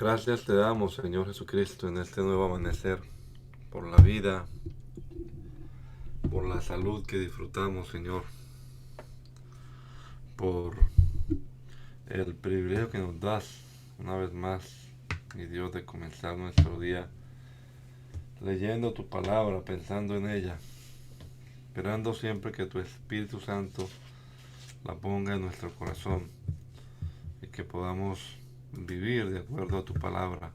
Gracias te damos, Señor Jesucristo, en este nuevo amanecer, por la vida, por la salud que disfrutamos, Señor, por el privilegio que nos das una vez más, mi Dios, de comenzar nuestro día leyendo tu palabra, pensando en ella, esperando siempre que tu Espíritu Santo la ponga en nuestro corazón y que podamos vivir de acuerdo a tu palabra.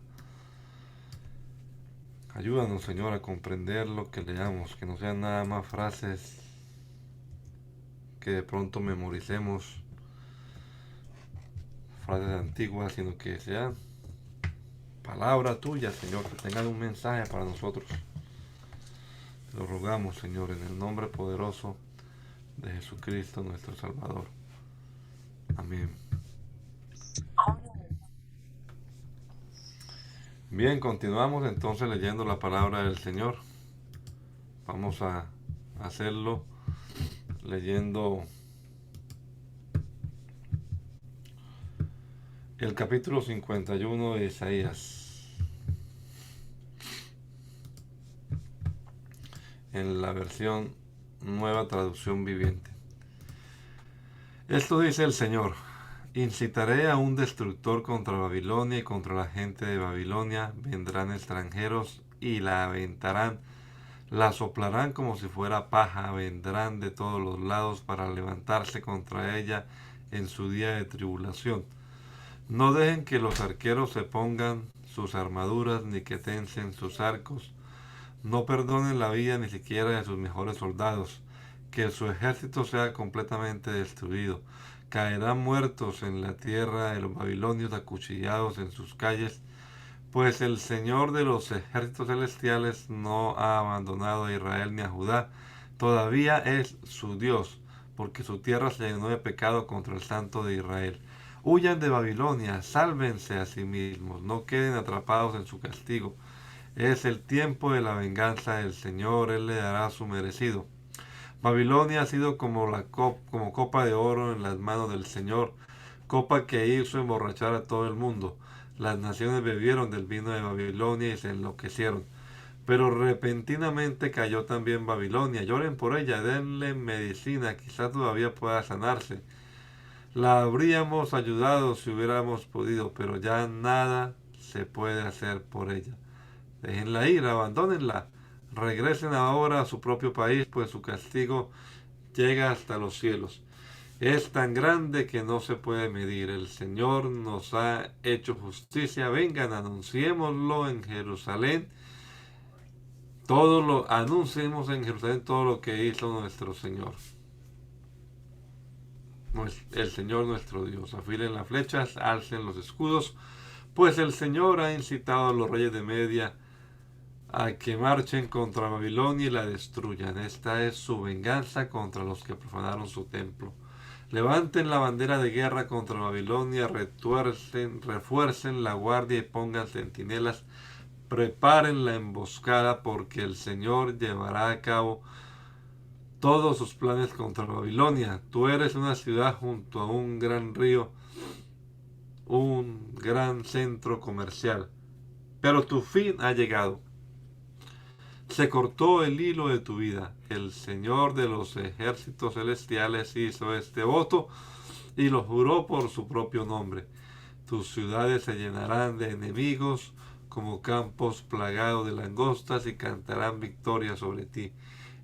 Ayúdanos, Señor, a comprender lo que leamos, que no sean nada más frases que de pronto memoricemos, frases antiguas, sino que sean palabra tuya, Señor, que tengan un mensaje para nosotros. Te lo rogamos, Señor, en el nombre poderoso de Jesucristo, nuestro Salvador. Amén. Bien, continuamos entonces leyendo la palabra del Señor. Vamos a hacerlo leyendo el capítulo 51 de Isaías, en la versión Nueva Traducción Viviente. Esto dice el Señor: incitaré a un destructor contra Babilonia y contra la gente de Babilonia. Vendrán extranjeros y la aventarán, la soplarán como si fuera paja, vendrán de todos los lados para levantarse contra ella en su día de tribulación. No dejen que los arqueros se pongan sus armaduras ni que tensen sus arcos. No perdonen la vida ni siquiera de sus mejores soldados. Que su ejército sea completamente destruido. Caerán muertos en la tierra de los babilonios, acuchillados en sus calles, pues el Señor de los ejércitos celestiales no ha abandonado a Israel ni a Judá. Todavía es su Dios, porque su tierra se llenó de pecado contra el Santo de Israel. Huyan de Babilonia, sálvense a sí mismos, no queden atrapados en su castigo. Es el tiempo de la venganza del Señor, Él le dará su merecido. Babilonia ha sido como como copa de oro en las manos del Señor, copa que hizo emborrachar a todo el mundo. Las naciones bebieron del vino de Babilonia y se enloquecieron. Pero repentinamente cayó también Babilonia. Lloren por ella, denle medicina, quizás todavía pueda sanarse. La habríamos ayudado si hubiéramos podido, pero ya nada se puede hacer por ella. Déjenla ir, abandónenla. Regresen ahora a su propio país, pues su castigo llega hasta los cielos. Es tan grande que no se puede medir. El Señor nos ha hecho justicia. Vengan, anunciémoslo en Jerusalén. Anunciemos en Jerusalén todo lo que hizo nuestro Señor. El Señor nuestro Dios. Afilen las flechas, alcen los escudos, pues el Señor ha incitado a los reyes de Media a que marchen contra Babilonia y la destruyan. Esta es su venganza contra los que profanaron su templo. Levanten la bandera de guerra contra Babilonia, refuercen la guardia y pongan centinelas. Preparen la emboscada, porque el Señor llevará a cabo todos sus planes contra Babilonia. Tú eres una ciudad junto a un gran río, un gran centro comercial, pero tu fin ha llegado. Se cortó el hilo de tu vida. El Señor de los ejércitos celestiales hizo este voto y lo juró por su propio nombre. Tus ciudades se llenarán de enemigos como campos plagados de langostas y cantarán victoria sobre ti.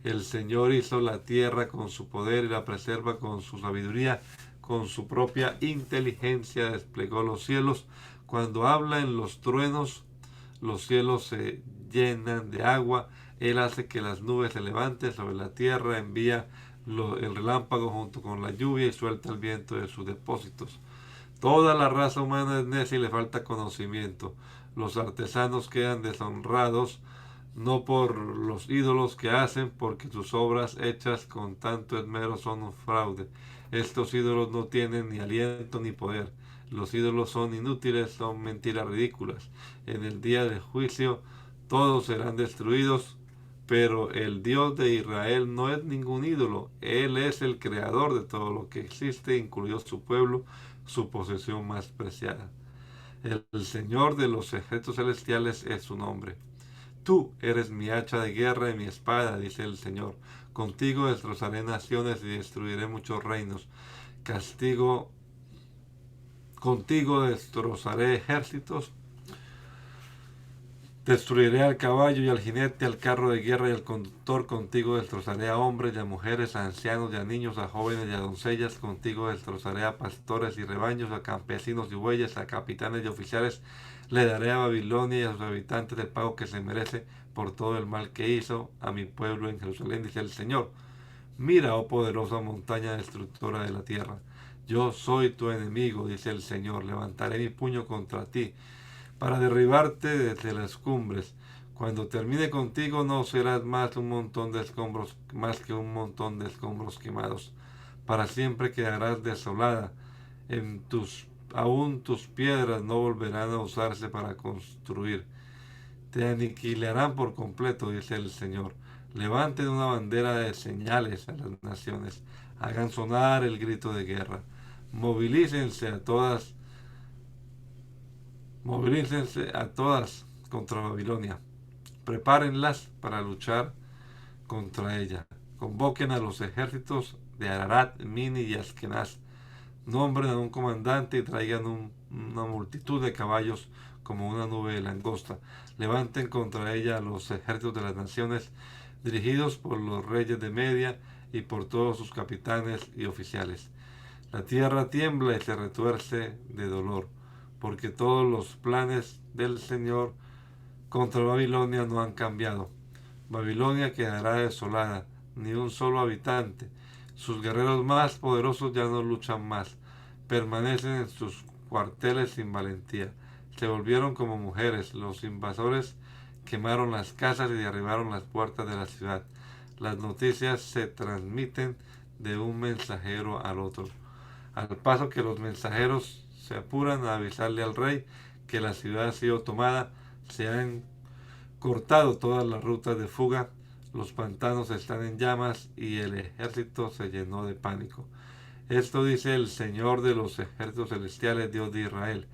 El Señor hizo la tierra con su poder y la preserva con su sabiduría. Con su propia inteligencia desplegó los cielos. Cuando habla en los truenos, los cielos se llenan de agua. Él hace que las nubes se levanten sobre la tierra, envía el relámpago junto con la lluvia y suelta el viento de sus depósitos. Toda la raza humana es necia y le falta conocimiento. Los artesanos quedan deshonrados, no por los ídolos que hacen, porque sus obras hechas con tanto esmero son un fraude. Estos ídolos no tienen ni aliento ni poder. Los ídolos son inútiles, son mentiras ridículas. En el día del juicio todos serán destruidos, pero el Dios de Israel no es ningún ídolo. Él es el creador de todo lo que existe, incluido su pueblo, su posesión más preciada. El Señor de los ejércitos celestiales es su nombre. Tú eres mi hacha de guerra y mi espada, dice el Señor. Contigo destrozaré naciones y destruiré muchos reinos. Castigo, contigo destrozaré ejércitos. Destruiré al caballo y al jinete, al carro de guerra y al conductor. Contigo destrozaré a hombres y a mujeres, a ancianos y a niños, a jóvenes y a doncellas. Contigo destrozaré a pastores y rebaños, a campesinos y bueyes, a capitanes y oficiales. Le daré a Babilonia y a sus habitantes el pago que se merece por todo el mal que hizo a mi pueblo en Jerusalén, dice el Señor. Mira, oh poderosa montaña destructora de la tierra. Yo soy tu enemigo, dice el Señor. Levantaré mi puño contra ti para derribarte desde las cumbres. Cuando termine contigo no serás más un montón de escombros, más que un montón de escombros quemados. Para siempre quedarás desolada. Aún tus piedras no volverán a usarse para construir. Te aniquilarán por completo, dice el Señor. Levanten una bandera de señales a las naciones. Hagan sonar el grito de guerra. Movilícense a todas Movilícense a todas contra Babilonia. Prepárenlas para luchar contra ella. Convoquen a los ejércitos de Ararat, Mini y Askenaz. Nombren a un comandante y traigan una multitud de caballos como una nube de langosta. Levanten contra ella a los ejércitos de las naciones, dirigidos por los reyes de Media y por todos sus capitanes y oficiales. La tierra tiembla y se retuerce de dolor, porque todos los planes del Señor contra Babilonia no han cambiado. Babilonia quedará desolada, ni un solo habitante. Sus guerreros más poderosos ya no luchan más. Permanecen en sus cuarteles sin valentía. Se volvieron como mujeres. Los invasores quemaron las casas y derribaron las puertas de la ciudad. Las noticias se transmiten de un mensajero al otro, al paso que los mensajeros se apuran a avisarle al rey que la ciudad ha sido tomada. Se han cortado todas las rutas de fuga, los pantanos están en llamas y el ejército se llenó de pánico. Esto dice el Señor de los ejércitos celestiales, Dios de Israel.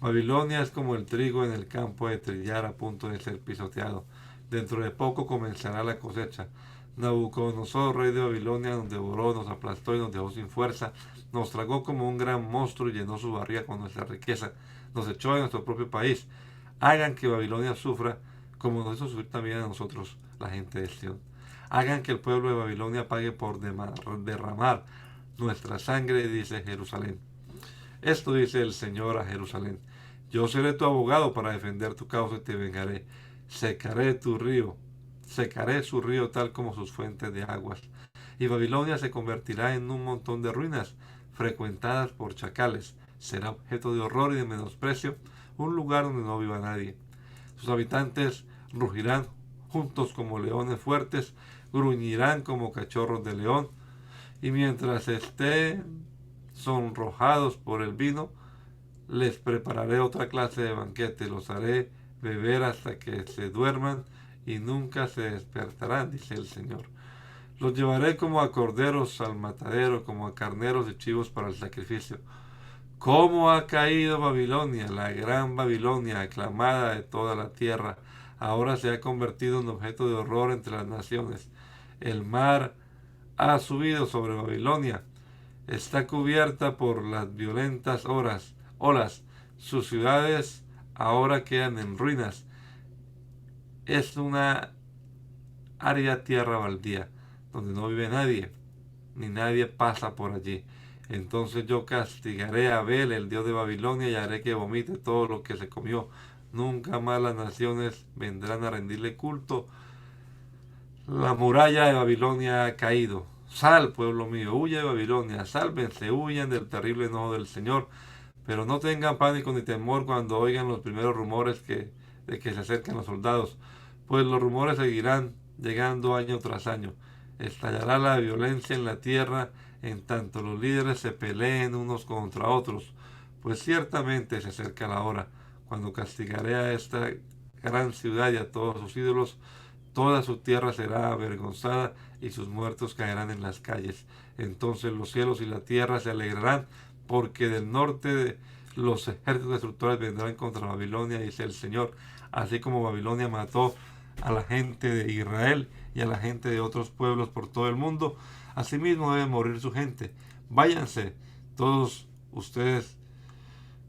Babilonia es como el trigo en el campo de trillar a punto de ser pisoteado. Dentro de poco comenzará la cosecha. Nabucodonosor, rey de Babilonia, nos devoró, nos aplastó y nos dejó sin fuerza. Nos tragó como un gran monstruo y llenó su barriga con nuestra riqueza. Nos echó de nuestro propio país. Hagan que Babilonia sufra como nos hizo sufrir también a nosotros, la gente de Sion. Hagan que el pueblo de Babilonia pague por derramar nuestra sangre, dice Jerusalén. Esto dice el Señor a Jerusalén. Yo seré tu abogado para defender tu causa y te vengaré. Secaré tu río, secaré su río tal como sus fuentes de aguas. Y Babilonia se convertirá en un montón de ruinas, frecuentadas por chacales. Será objeto de horror y de menosprecio, un lugar donde no viva nadie. Sus habitantes rugirán juntos como leones fuertes, gruñirán como cachorros de león, y mientras estén sonrojados por el vino, les prepararé otra clase de banquete, los haré beber hasta que se duerman y nunca se despertarán, dice el Señor. Los llevaré como a corderos al matadero, como a carneros y chivos para el sacrificio. ¿Cómo ha caído Babilonia, la gran Babilonia, aclamada de toda la tierra? Ahora se ha convertido en objeto de horror entre las naciones. El mar ha subido sobre Babilonia. Está cubierta por las violentas olas. Sus ciudades ahora quedan en ruinas. Es una árida tierra baldía, donde no vive nadie, ni nadie pasa por allí. Entonces yo castigaré a Abel, el dios de Babilonia, y haré que vomite todo lo que se comió. Nunca más las naciones vendrán a rendirle culto. La muralla de Babilonia ha caído. Sal, pueblo mío, huye de Babilonia, sálvense, huyan del terrible enojo del Señor. Pero no tengan pánico ni temor cuando oigan los primeros rumores de que se acercan los soldados, pues los rumores seguirán llegando año tras año. Estallará la violencia en la tierra en tanto los líderes se peleen unos contra otros, pues ciertamente se acerca la hora cuando castigaré a esta gran ciudad y a todos sus ídolos. Toda su tierra será avergonzada y sus muertos caerán en las calles. Entonces los cielos y la tierra se alegrarán porque del norte los ejércitos destructores vendrán contra Babilonia, dice el Señor, así como Babilonia mató a la gente de Israel y a la gente de otros pueblos por todo el mundo, asimismo debe morir su gente. Váyanse, todos ustedes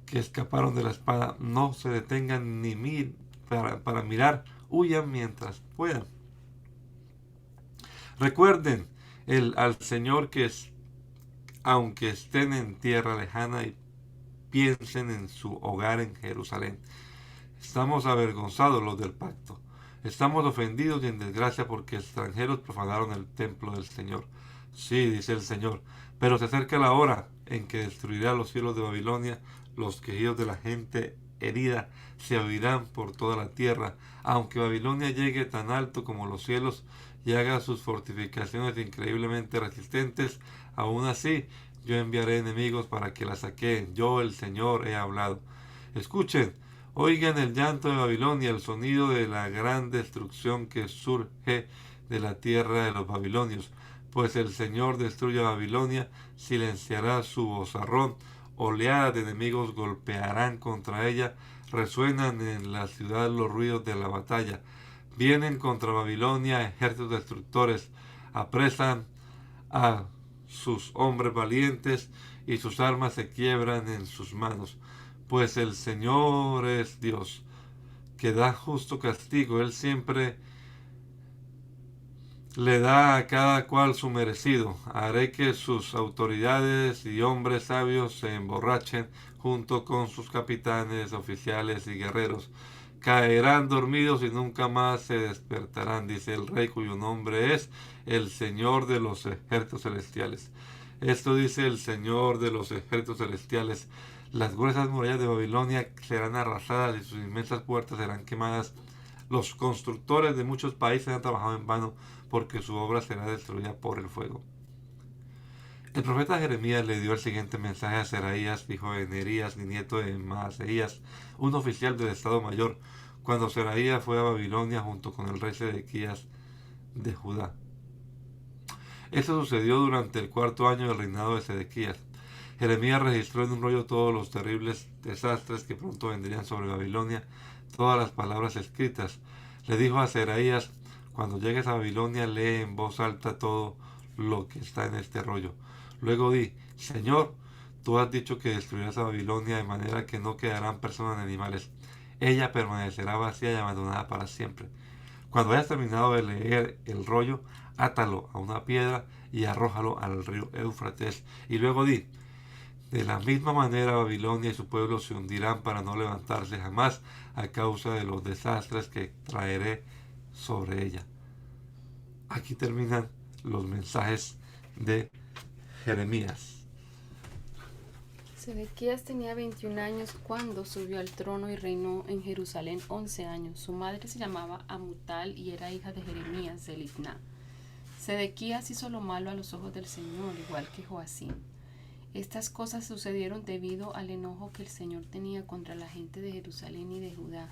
que escaparon de la espada, no se detengan ni para mirar, huyan mientras puedan. Recuerden al Señor aunque estén en tierra lejana, y piensen en su hogar en Jerusalén. Estamos avergonzados los del pacto. Estamos ofendidos y en desgracia porque extranjeros profanaron el templo del Señor. Sí, dice el Señor, pero se acerca la hora en que destruirá los cielos de Babilonia. Los quejidos de la gente herida se oirán por toda la tierra. Aunque Babilonia llegue tan alto como los cielos y haga sus fortificaciones increíblemente resistentes, aún así yo enviaré enemigos para que la saqueen. Yo, el Señor, he hablado. Escuchen, oigan el llanto de Babilonia, el sonido de la gran destrucción que surge de la tierra de los babilonios. Pues el Señor destruye a Babilonia, silenciará su vozarrón, oleadas de enemigos golpearán contra ella, resuenan en la ciudad los ruidos de la batalla. Vienen contra Babilonia ejércitos destructores, apresan a sus hombres valientes y sus armas se quiebran en sus manos. Pues el Señor es Dios, que da justo castigo. Él siempre le da a cada cual su merecido. Haré que sus autoridades y hombres sabios se emborrachen junto con sus capitanes, oficiales y guerreros. Caerán dormidos y nunca más se despertarán, dice el Rey, cuyo nombre es el Señor de los ejércitos celestiales. Esto dice el Señor de los ejércitos celestiales. Las gruesas murallas de Babilonia serán arrasadas y sus inmensas puertas serán quemadas. Los constructores de muchos países han trabajado en vano, porque su obra será destruida por el fuego. El profeta Jeremías le dio el siguiente mensaje a Seraías, hijo de Nerías, nieto de Maaseías, un oficial del Estado Mayor, cuando Seraías fue a Babilonia junto con el rey Sedequías de Judá. Esto sucedió durante el 4º año del reinado de Sedequías. Jeremías registró en un rollo todos los terribles desastres que pronto vendrían sobre Babilonia, todas las palabras escritas. Le dijo a Seraías: cuando llegues a Babilonia, lee en voz alta todo lo que está en este rollo. Luego di: Señor, tú has dicho que destruirás a Babilonia de manera que no quedarán personas ni animales. Ella permanecerá vacía y abandonada para siempre. Cuando hayas terminado de leer el rollo, átalo a una piedra y arrójalo al río Éufrates. Y luego di: de la misma manera Babilonia y su pueblo se hundirán para no levantarse jamás a causa de los desastres que traeré sobre ella. Aquí terminan los mensajes de Jeremías. Sedequías tenía 21 años cuando subió al trono y reinó en Jerusalén 11 años. Su madre se llamaba Amutal y era hija de Jeremías de Libná. Sedequías hizo lo malo a los ojos del Señor, igual que Joacim. Estas cosas sucedieron debido al enojo que el Señor tenía contra la gente de Jerusalén y de Judá,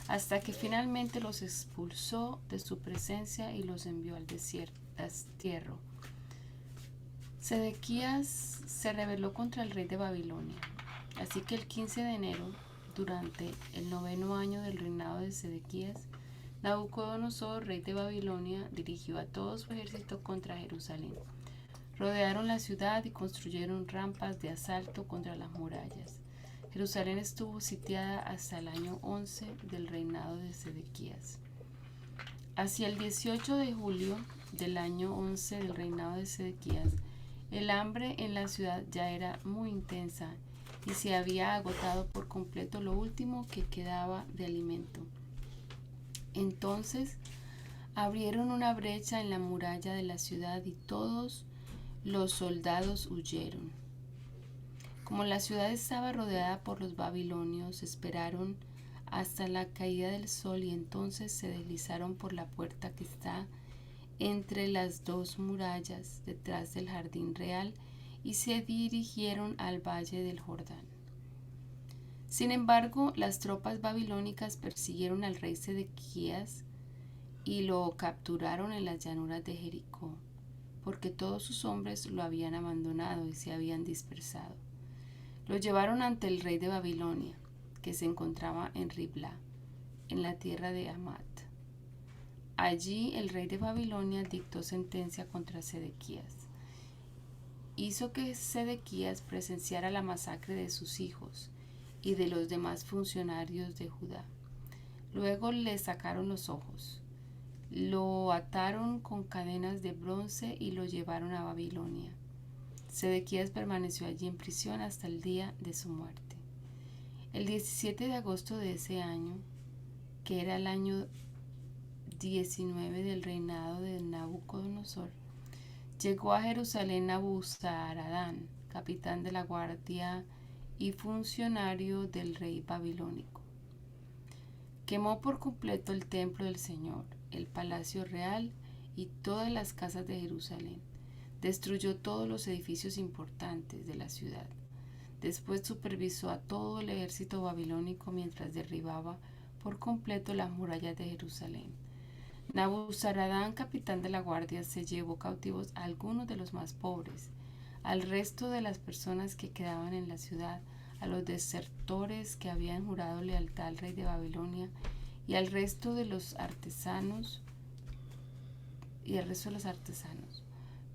hasta que finalmente los expulsó de su presencia y los envió al destierro. Sedequías se rebeló contra el rey de Babilonia. Así que el 15 de enero, durante el 9º año del reinado de Sedequías, Nabucodonosor, rey de Babilonia, dirigió a todo su ejército contra Jerusalén. Rodearon la ciudad y construyeron rampas de asalto contra las murallas. Jerusalén estuvo sitiada hasta el año 11 del reinado de Sedequías. Hacia el 18 de julio del año 11 del reinado de Sedequías, el hambre en la ciudad ya era muy intensa y se había agotado por completo lo último que quedaba de alimento. Entonces abrieron una brecha en la muralla de la ciudad y todos los soldados huyeron. Como la ciudad estaba rodeada por los babilonios, esperaron hasta la caída del sol y entonces se deslizaron por la puerta que está entre las dos murallas detrás del jardín real y se dirigieron al valle del Jordán. Sin embargo, las tropas babilónicas persiguieron al rey Sedequías y lo capturaron en las llanuras de Jericó, porque todos sus hombres lo habían abandonado y se habían dispersado. Lo llevaron ante el rey de Babilonia, que se encontraba en Ribla, en la tierra de Hamat. Allí el rey de Babilonia dictó sentencia contra Sedequías. Hizo que Sedequías presenciara la masacre de sus hijos y de los demás funcionarios de Judá. Luego le sacaron los ojos, lo ataron con cadenas de bronce y lo llevaron a Babilonia. Sedequías permaneció allí en prisión hasta el día de su muerte. El 17 de agosto de ese año, que era el año 19 del reinado de Nabucodonosor, llegó a Jerusalén Nabuzaradán, capitán de la guardia y funcionario del rey babilónico. Quemó por completo el templo del Señor, el palacio real y todas las casas de Jerusalén. Destruyó todos los edificios importantes de la ciudad. Después supervisó a todo el ejército babilónico mientras derribaba por completo las murallas de Jerusalén. Nabuzaradán, capitán de la guardia, se llevó cautivos a algunos de los más pobres, al resto de las personas que quedaban en la ciudad, a los desertores que habían jurado lealtad al rey de Babilonia y al resto de los artesanos.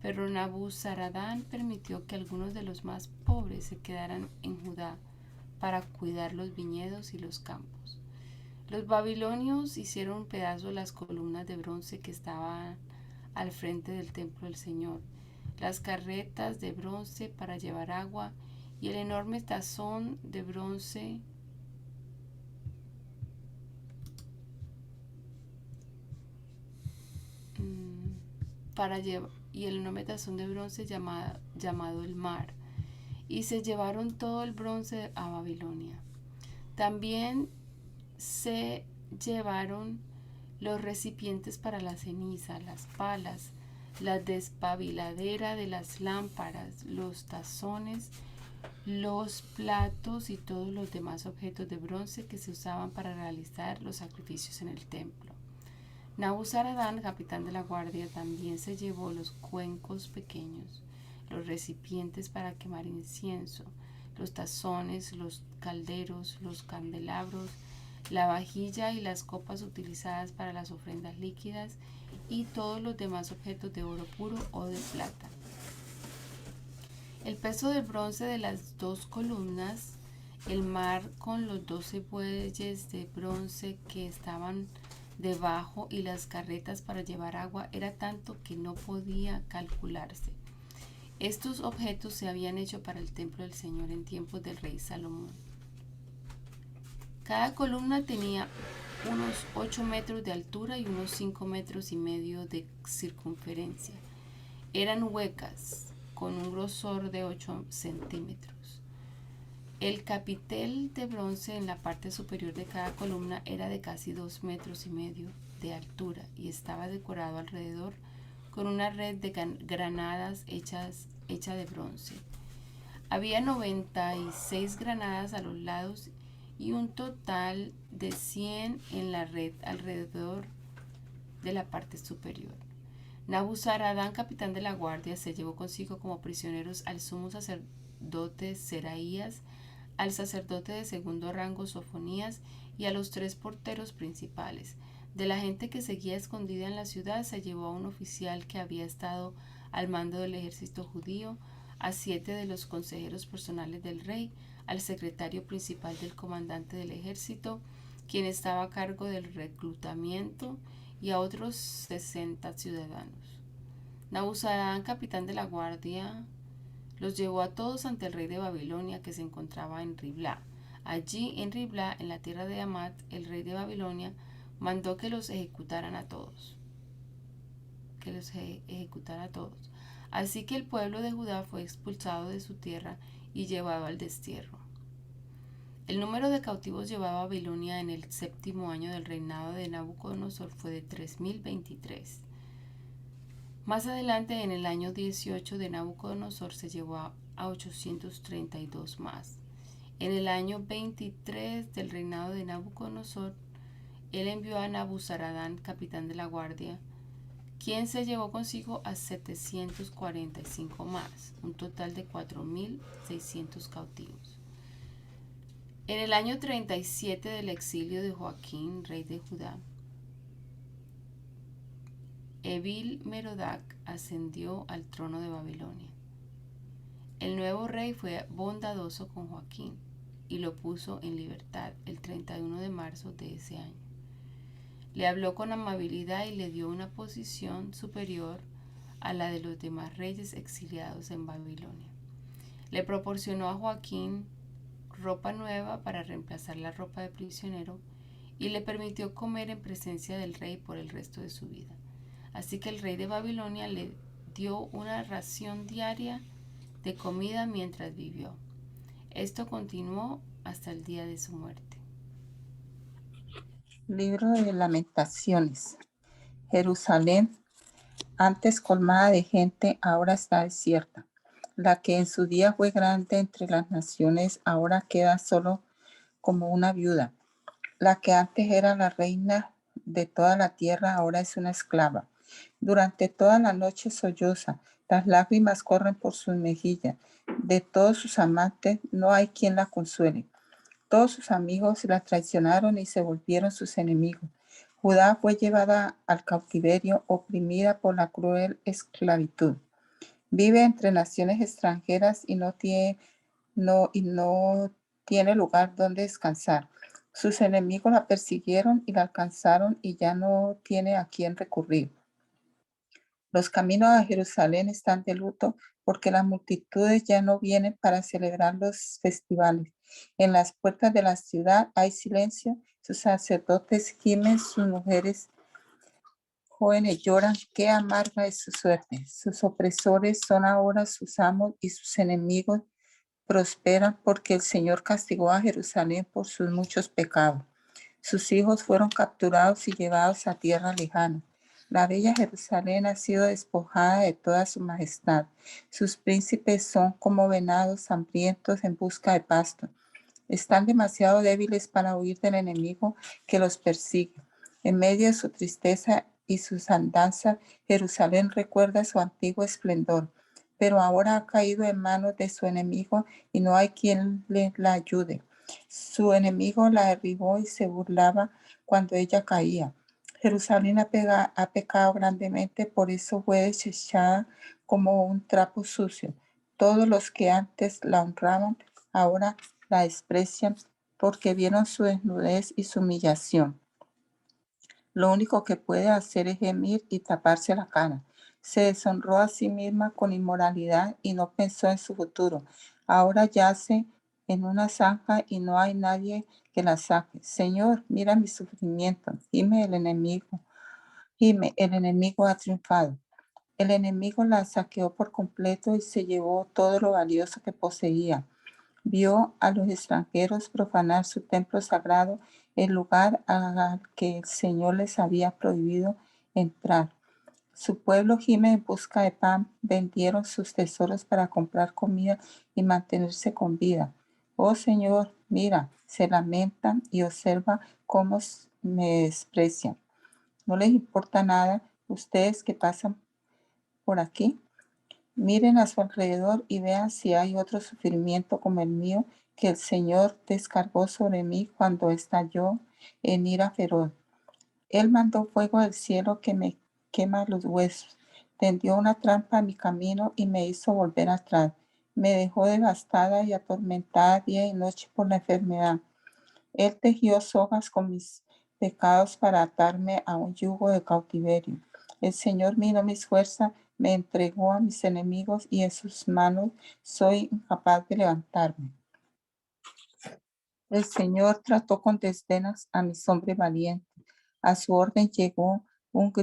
Pero Nabuzaradán permitió que algunos de los más pobres se quedaran en Judá para cuidar los viñedos y los campos. Los babilonios hicieron un pedazo las columnas de bronce que estaban al frente del templo del Señor, las carretas de bronce para llevar agua y el enorme tazón de bronce llamado el mar, y se llevaron todo el bronce a Babilonia. También se llevaron los recipientes para la ceniza, las palas, la despabiladera de las lámparas, los tazones, los platos y todos los demás objetos de bronce que se usaban para realizar los sacrificios en el templo. Nabuzaradán, capitán de la guardia, también se llevó los cuencos pequeños, los recipientes para quemar incienso, los tazones, los calderos, los candelabros, la vajilla y las copas utilizadas para las ofrendas líquidas y todos los demás objetos de oro puro o de plata. El peso del bronce de las dos columnas, el mar con los 12 bueyes de bronce que estaban debajo y las carretas para llevar agua era tanto que no podía calcularse. Estos objetos se habían hecho para el templo del Señor en tiempos del rey Salomón. Cada columna tenía unos 8 metros de altura y unos 5 metros y medio de circunferencia. Eran huecas, con un grosor de 8 centímetros. El capitel de bronce en la parte superior de cada columna era de casi 2 metros y medio de altura y estaba decorado alrededor con una red de granadas hecha de bronce. Había 96 granadas a los lados y un total de 100 en la red alrededor de la parte superior. Nabuzaradán, capitán de la guardia, se llevó consigo como prisioneros al sumo sacerdote Seraías, al sacerdote de segundo rango Sofonías y a los 3 porteros principales. De la gente que seguía escondida en la ciudad se llevó a un oficial que había estado al mando del ejército judío, a 7 de los consejeros personales del rey, al secretario principal del comandante del ejército, quien estaba a cargo del reclutamiento, y a otros 60 ciudadanos. Nabuzaradán, capitán de la guardia, los llevó a todos ante el rey de Babilonia, que se encontraba en Ribla. Allí en Ribla, en la tierra de Hamat, el rey de Babilonia mandó que los ejecutaran a todos. Así que el pueblo de Judá fue expulsado de su tierra y llevado al destierro. El número de cautivos llevado a Babilonia en el 7º año del reinado de Nabucodonosor fue de 3023. Más adelante, en el año 18 de Nabucodonosor, se llevó a 832 más. En el año 23 del reinado de Nabucodonosor, él envió a Nabuzaradán, capitán de la guardia, quien se llevó consigo a 745 más, un total de 4.600 cautivos. En el año 37 del exilio de Joaquín, rey de Judá, Evil Merodach ascendió al trono de Babilonia. El nuevo rey fue bondadoso con Joaquín y lo puso en libertad el 31 de marzo de ese año. Le habló con amabilidad y le dio una posición superior a la de los demás reyes exiliados en Babilonia. Le proporcionó a Joaquín ropa nueva para reemplazar la ropa de prisionero y le permitió comer en presencia del rey por el resto de su vida. Así que el rey de Babilonia le dio una ración diaria de comida mientras vivió. Esto continuó hasta el día de su muerte. Libro de Lamentaciones. Jerusalén, antes colmada de gente, ahora está desierta. La que en su día fue grande entre las naciones, ahora queda solo como una viuda. La que antes era la reina de toda la tierra, ahora es una esclava. Durante toda la noche solloza, las lágrimas corren por sus mejillas. De todos sus amantes no hay quien la consuele. Todos sus amigos la traicionaron y se volvieron sus enemigos. Judá fue llevada al cautiverio, oprimida por la cruel esclavitud. Vive entre naciones extranjeras y no tiene lugar donde descansar. Sus enemigos la persiguieron y la alcanzaron y ya no tiene a quién recurrir. Los caminos a Jerusalén están de luto porque las multitudes ya no vienen para celebrar los festivales. En las puertas de la ciudad hay silencio, sus sacerdotes gimen, sus mujeres jóvenes lloran. Qué amarga es su suerte. Sus opresores son ahora sus amos y sus enemigos prosperan porque el Señor castigó a Jerusalén por sus muchos pecados. Sus hijos fueron capturados y llevados a tierra lejana. La bella Jerusalén ha sido despojada de toda su majestad. Sus príncipes son como venados hambrientos en busca de pasto. Están demasiado débiles para huir del enemigo que los persigue. En medio de su tristeza y sus andanzas, Jerusalén recuerda su antiguo esplendor, pero ahora ha caído en manos de su enemigo y no hay quien la ayude. Su enemigo la derribó y se burlaba cuando ella caía. Jerusalén ha pecado grandemente, por eso fue desechada como un trapo sucio. Todos los que antes la honraban, ahora la desprecian porque vieron su desnudez y su humillación. Lo único que puede hacer es gemir y taparse la cara. Se deshonró a sí misma con inmoralidad y no pensó en su futuro. Ahora yace en una zanja y no hay nadie que la saque. Señor, mira mi sufrimiento. Gime, el enemigo ha triunfado. El enemigo la saqueó por completo y se llevó todo lo valioso que poseía. Vio a los extranjeros profanar su templo sagrado, el lugar al que el Señor les había prohibido entrar. Su pueblo gime en busca de pan, vendieron sus tesoros para comprar comida y mantenerse con vida. Oh Señor, mira, se lamentan y observa cómo me desprecian. No les importa nada, ustedes que pasan por aquí. Miren a su alrededor y vean si hay otro sufrimiento como el mío que el Señor descargó sobre mí cuando estalló en ira feroz. Él mandó fuego del cielo que me quema los huesos. Tendió una trampa a mi camino y me hizo volver atrás. Me dejó devastada y atormentada día y noche por la enfermedad. Él tejió sogas con mis pecados para atarme a un yugo de cautiverio. El Señor miró mis fuerzas, me entregó a mis enemigos y en sus manos soy incapaz de levantarme. El Señor trató con desdenes a mis hombres valientes. A su orden llegó un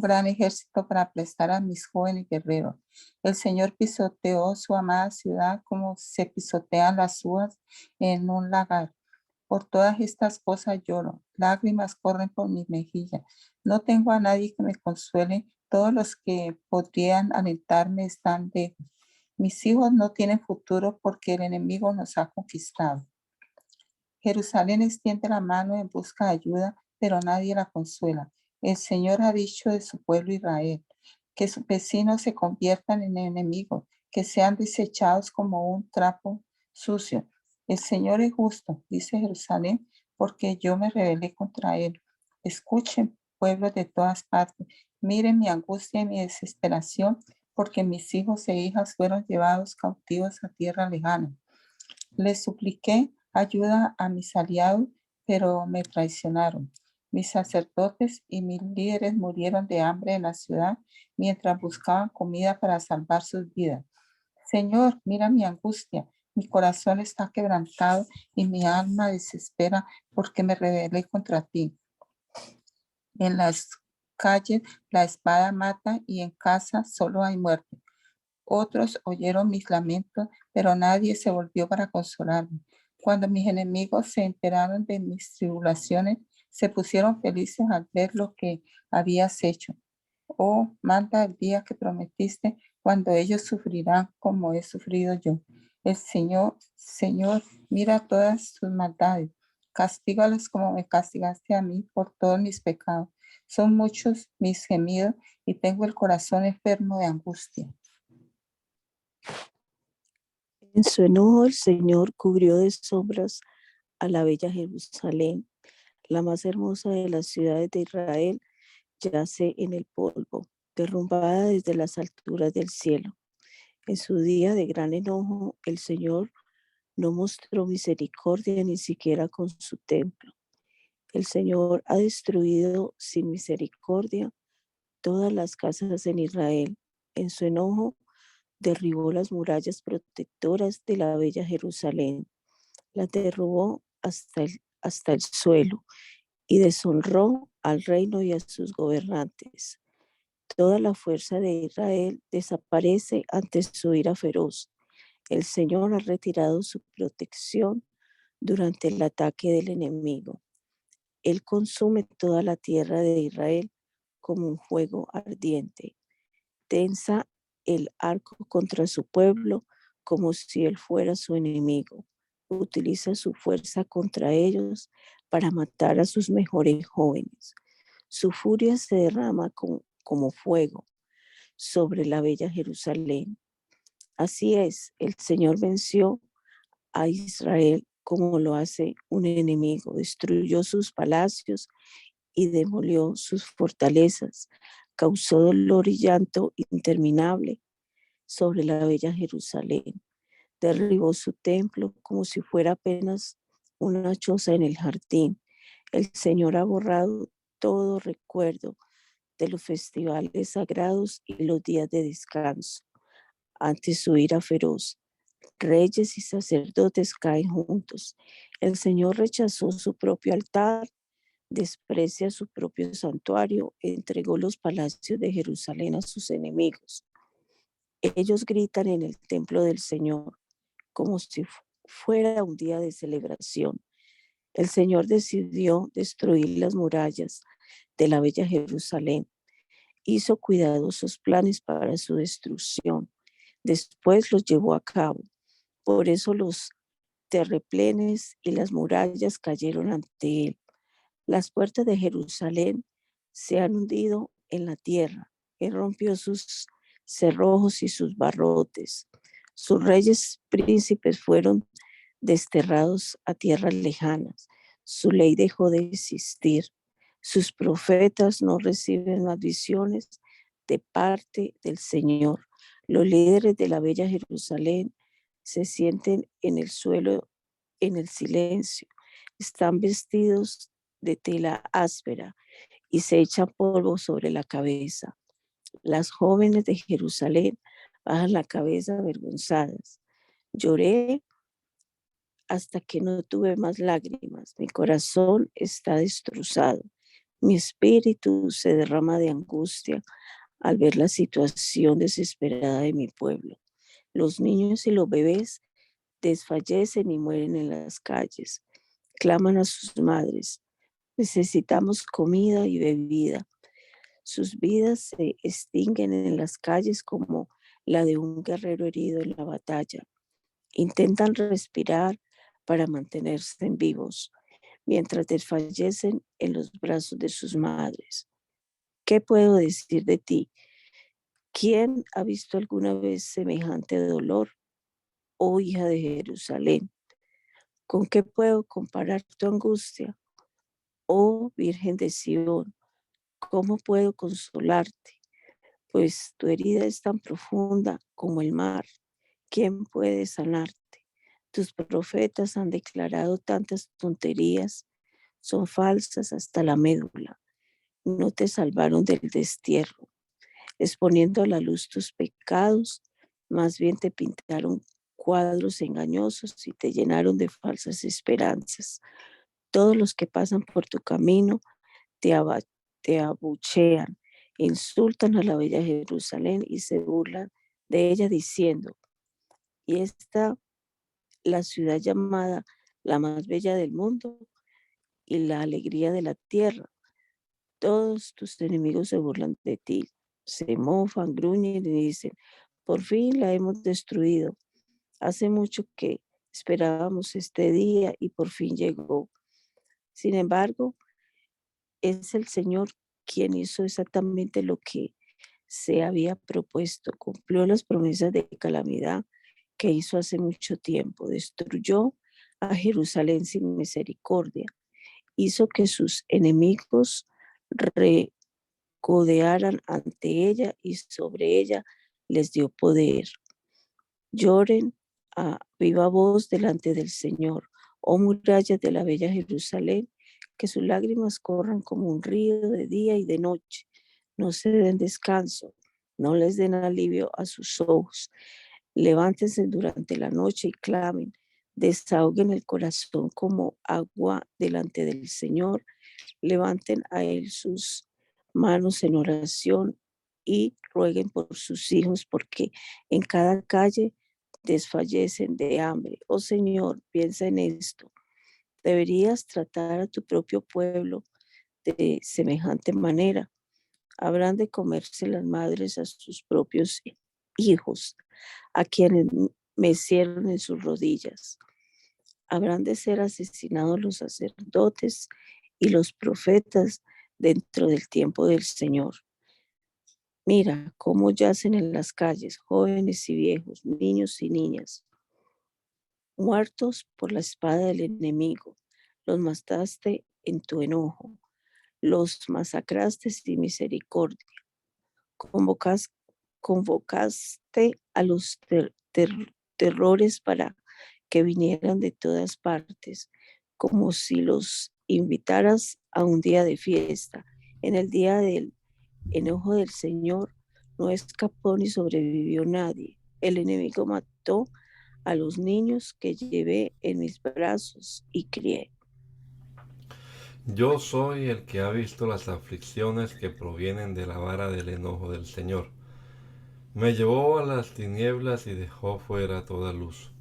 gran ejército para aplastar a mis jóvenes guerreros. El Señor pisoteó su amada ciudad como se pisotean las uvas en un lagar. Por todas estas cosas lloro, lágrimas corren por mis mejillas. No tengo a nadie que me consuele, todos los que podrían alentarme están lejos. Mis hijos no tienen futuro porque el enemigo nos ha conquistado. Jerusalén extiende la mano en busca de ayuda, pero nadie la consuela. El Señor ha dicho de su pueblo Israel, que sus vecinos se conviertan en enemigos, que sean desechados como un trapo sucio. El Señor es justo, dice Jerusalén, porque yo me rebelé contra él. Escuchen, pueblos de todas partes, miren mi angustia y mi desesperación, porque mis hijos e hijas fueron llevados cautivos a tierra lejana. Les supliqué ayuda a mis aliados, pero me traicionaron. Mis sacerdotes y mis líderes murieron de hambre en la ciudad mientras buscaban comida para salvar sus vidas. Señor, mira mi angustia. Mi corazón está quebrantado y mi alma desespera porque me rebelé contra ti. En las calles la espada mata y en casa solo hay muerte. Otros oyeron mis lamentos, pero nadie se volvió para consolarme. Cuando mis enemigos se enteraron de mis tribulaciones, se pusieron felices al ver lo que habías hecho. Oh, manda el día que prometiste, cuando ellos sufrirán como he sufrido yo. El Señor, mira todas sus maldades. Castígalos como me castigaste a mí por todos mis pecados. Son muchos mis gemidos y tengo el corazón enfermo de angustia. En su enojo el Señor cubrió de sombras a la bella Jerusalén, la más hermosa de las ciudades de Israel, yace en el polvo, derrumbada desde las alturas del cielo. En su día de gran enojo, el Señor no mostró misericordia ni siquiera con su templo. El Señor ha destruido sin misericordia todas las casas en Israel. En su enojo, derribó las murallas protectoras de la bella Jerusalén. La derrubó hasta el suelo y deshonró al reino y a sus gobernantes. Toda la fuerza de Israel desaparece ante su ira feroz. El Señor ha retirado su protección durante el ataque del enemigo. Él consume toda la tierra de Israel como un fuego ardiente. Tensa el arco contra su pueblo como si él fuera su enemigo. Utiliza su fuerza contra ellos para matar a sus mejores jóvenes. Su furia se derrama como fuego sobre la bella Jerusalén. Así es, el Señor venció a Israel como lo hace un enemigo. Destruyó sus palacios y demolió sus fortalezas. Causó dolor y llanto interminable sobre la bella Jerusalén. Derribó su templo como si fuera apenas una choza en el jardín. El Señor ha borrado todo recuerdo de los festivales sagrados y los días de descanso. Ante su ira feroz, reyes y sacerdotes caen juntos. El Señor rechazó su propio altar, desprecia su propio santuario, entregó los palacios de Jerusalén a sus enemigos. Ellos gritan en el templo del Señor como si fuera un día de celebración. El Señor decidió destruir las murallas de la bella Jerusalén. Hizo cuidadosos planes para su destrucción. Después los llevó a cabo. Por eso los terraplenes y las murallas cayeron ante él. Las puertas de Jerusalén se han hundido en la tierra. Él rompió sus cerrojos y sus barrotes. Sus reyes príncipes fueron desterrados a tierras lejanas. Su ley dejó de existir. Sus profetas no reciben más visiones de parte del Señor. Los líderes de la bella Jerusalén se sienten en el suelo en el silencio. Están vestidos de tela áspera y se echan polvo sobre la cabeza. Las jóvenes de Jerusalén bajan la cabeza avergonzadas. Lloré hasta que no tuve más lágrimas. Mi corazón está destrozado. Mi espíritu se derrama de angustia al ver la situación desesperada de mi pueblo. Los niños y los bebés desfallecen y mueren en las calles. Claman a sus madres. Necesitamos comida y bebida. Sus vidas se extinguen en las calles como la de un guerrero herido en la batalla. Intentan respirar para mantenerse vivos, mientras desfallecen en los brazos de sus madres. ¿Qué puedo decir de ti? ¿Quién ha visto alguna vez semejante dolor, oh hija de Jerusalén? ¿Con qué puedo comparar tu angustia, oh Virgen de Sión? ¿Cómo puedo consolarte? Pues tu herida es tan profunda como el mar. ¿Quién puede sanarte? Tus profetas han declarado tantas tonterías, son falsas hasta la médula. No te salvaron del destierro, exponiendo a la luz tus pecados, más bien te pintaron cuadros engañosos y te llenaron de falsas esperanzas. Todos los que pasan por tu camino te, te abuchean, insultan a la bella Jerusalén y se burlan de ella diciendo, y esta la ciudad llamada la más bella del mundo y la alegría de la tierra. Todos tus enemigos se burlan de ti, se mofan, gruñen y dicen, por fin la hemos destruido. Hace mucho que esperábamos este día y por fin llegó. Sin embargo, es el Señor quien hizo exactamente lo que se había propuesto, cumplió las promesas de calamidad que hizo hace mucho tiempo, destruyó a Jerusalén sin misericordia, hizo que sus enemigos recodearan ante ella y sobre ella les dio poder. Lloren a viva voz delante del Señor, oh murallas de la bella Jerusalén, que sus lágrimas corran como un río de día y de noche. No se den descanso, no les den alivio a sus ojos. Levántense durante la noche y clamen, desahoguen el corazón como agua delante del Señor, levanten a Él sus manos en oración y rueguen por sus hijos, porque en cada calle desfallecen de hambre. Oh Señor, piensa en esto. Deberías tratar a tu propio pueblo de semejante manera. Habrán de comerse las madres a sus propios hijos, a quienes mecieron en sus rodillas. Habrán de ser asesinados los sacerdotes y los profetas dentro del tiempo del Señor. Mira cómo yacen en las calles jóvenes y viejos, niños y niñas, muertos por la espada del enemigo. Los mataste en tu enojo, los masacraste sin misericordia. Convocaste a los terrores para que vinieran de todas partes, como si los invitaras a un día de fiesta. En el día del enojo del Señor no escapó ni sobrevivió nadie. El enemigo mató a los niños que llevé en mis brazos y crié. Yo soy el que ha visto las aflicciones que provienen de la vara del enojo del Señor. Me llevó a las tinieblas y dejó fuera toda luz.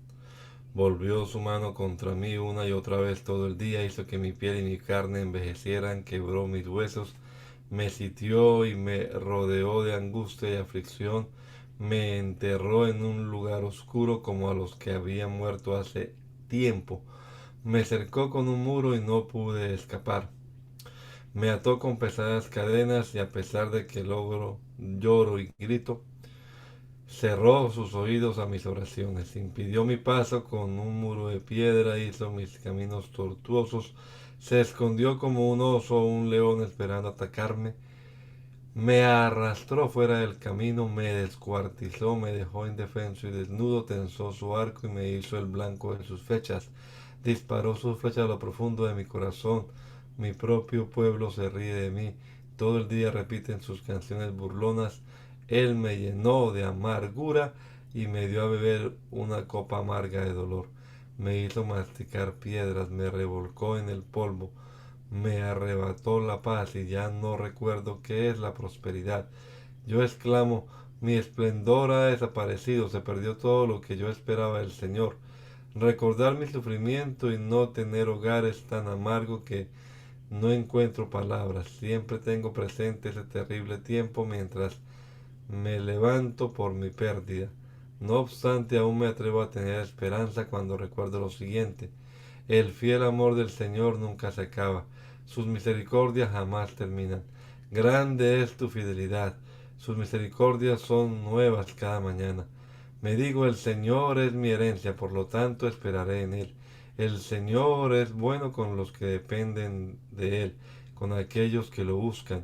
Volvió su mano contra mí una y otra vez todo el día, hizo que mi piel y mi carne envejecieran, quebró mis huesos, me sitió y me rodeó de angustia y aflicción, me enterró en un lugar oscuro como a los que habían muerto hace tiempo, me cercó con un muro y no pude escapar. Me ató con pesadas cadenas y a pesar de que lloro y grito, cerró sus oídos a mis oraciones, impidió mi paso con un muro de piedra, hizo mis caminos tortuosos, se escondió como un oso o un león esperando atacarme, me arrastró fuera del camino, me descuartizó, me dejó indefenso y desnudo, tensó su arco y me hizo el blanco de sus flechas, disparó sus flechas a lo profundo de mi corazón, mi propio pueblo se ríe de mí, todo el día repiten sus canciones burlonas, él me llenó de amargura y me dio a beber una copa amarga de dolor, me hizo masticar piedras, me revolcó en el polvo, me arrebató la paz y ya no recuerdo qué es la prosperidad. Yo exclamo, mi esplendor ha desaparecido, se perdió todo lo que yo esperaba del Señor. Recordar mi sufrimiento y no tener hogar es tan amargo que no encuentro palabras. Siempre tengo presente ese terrible tiempo mientras me levanto por mi pérdida. No obstante, aún me atrevo a tener esperanza cuando recuerdo lo siguiente. El fiel amor del Señor nunca se acaba, sus misericordias jamás terminan. Grande es tu fidelidad, sus misericordias son nuevas cada mañana. Me digo, el Señor es mi herencia, por lo tanto esperaré en Él. El Señor es bueno con los que dependen de Él, con aquellos que lo buscan.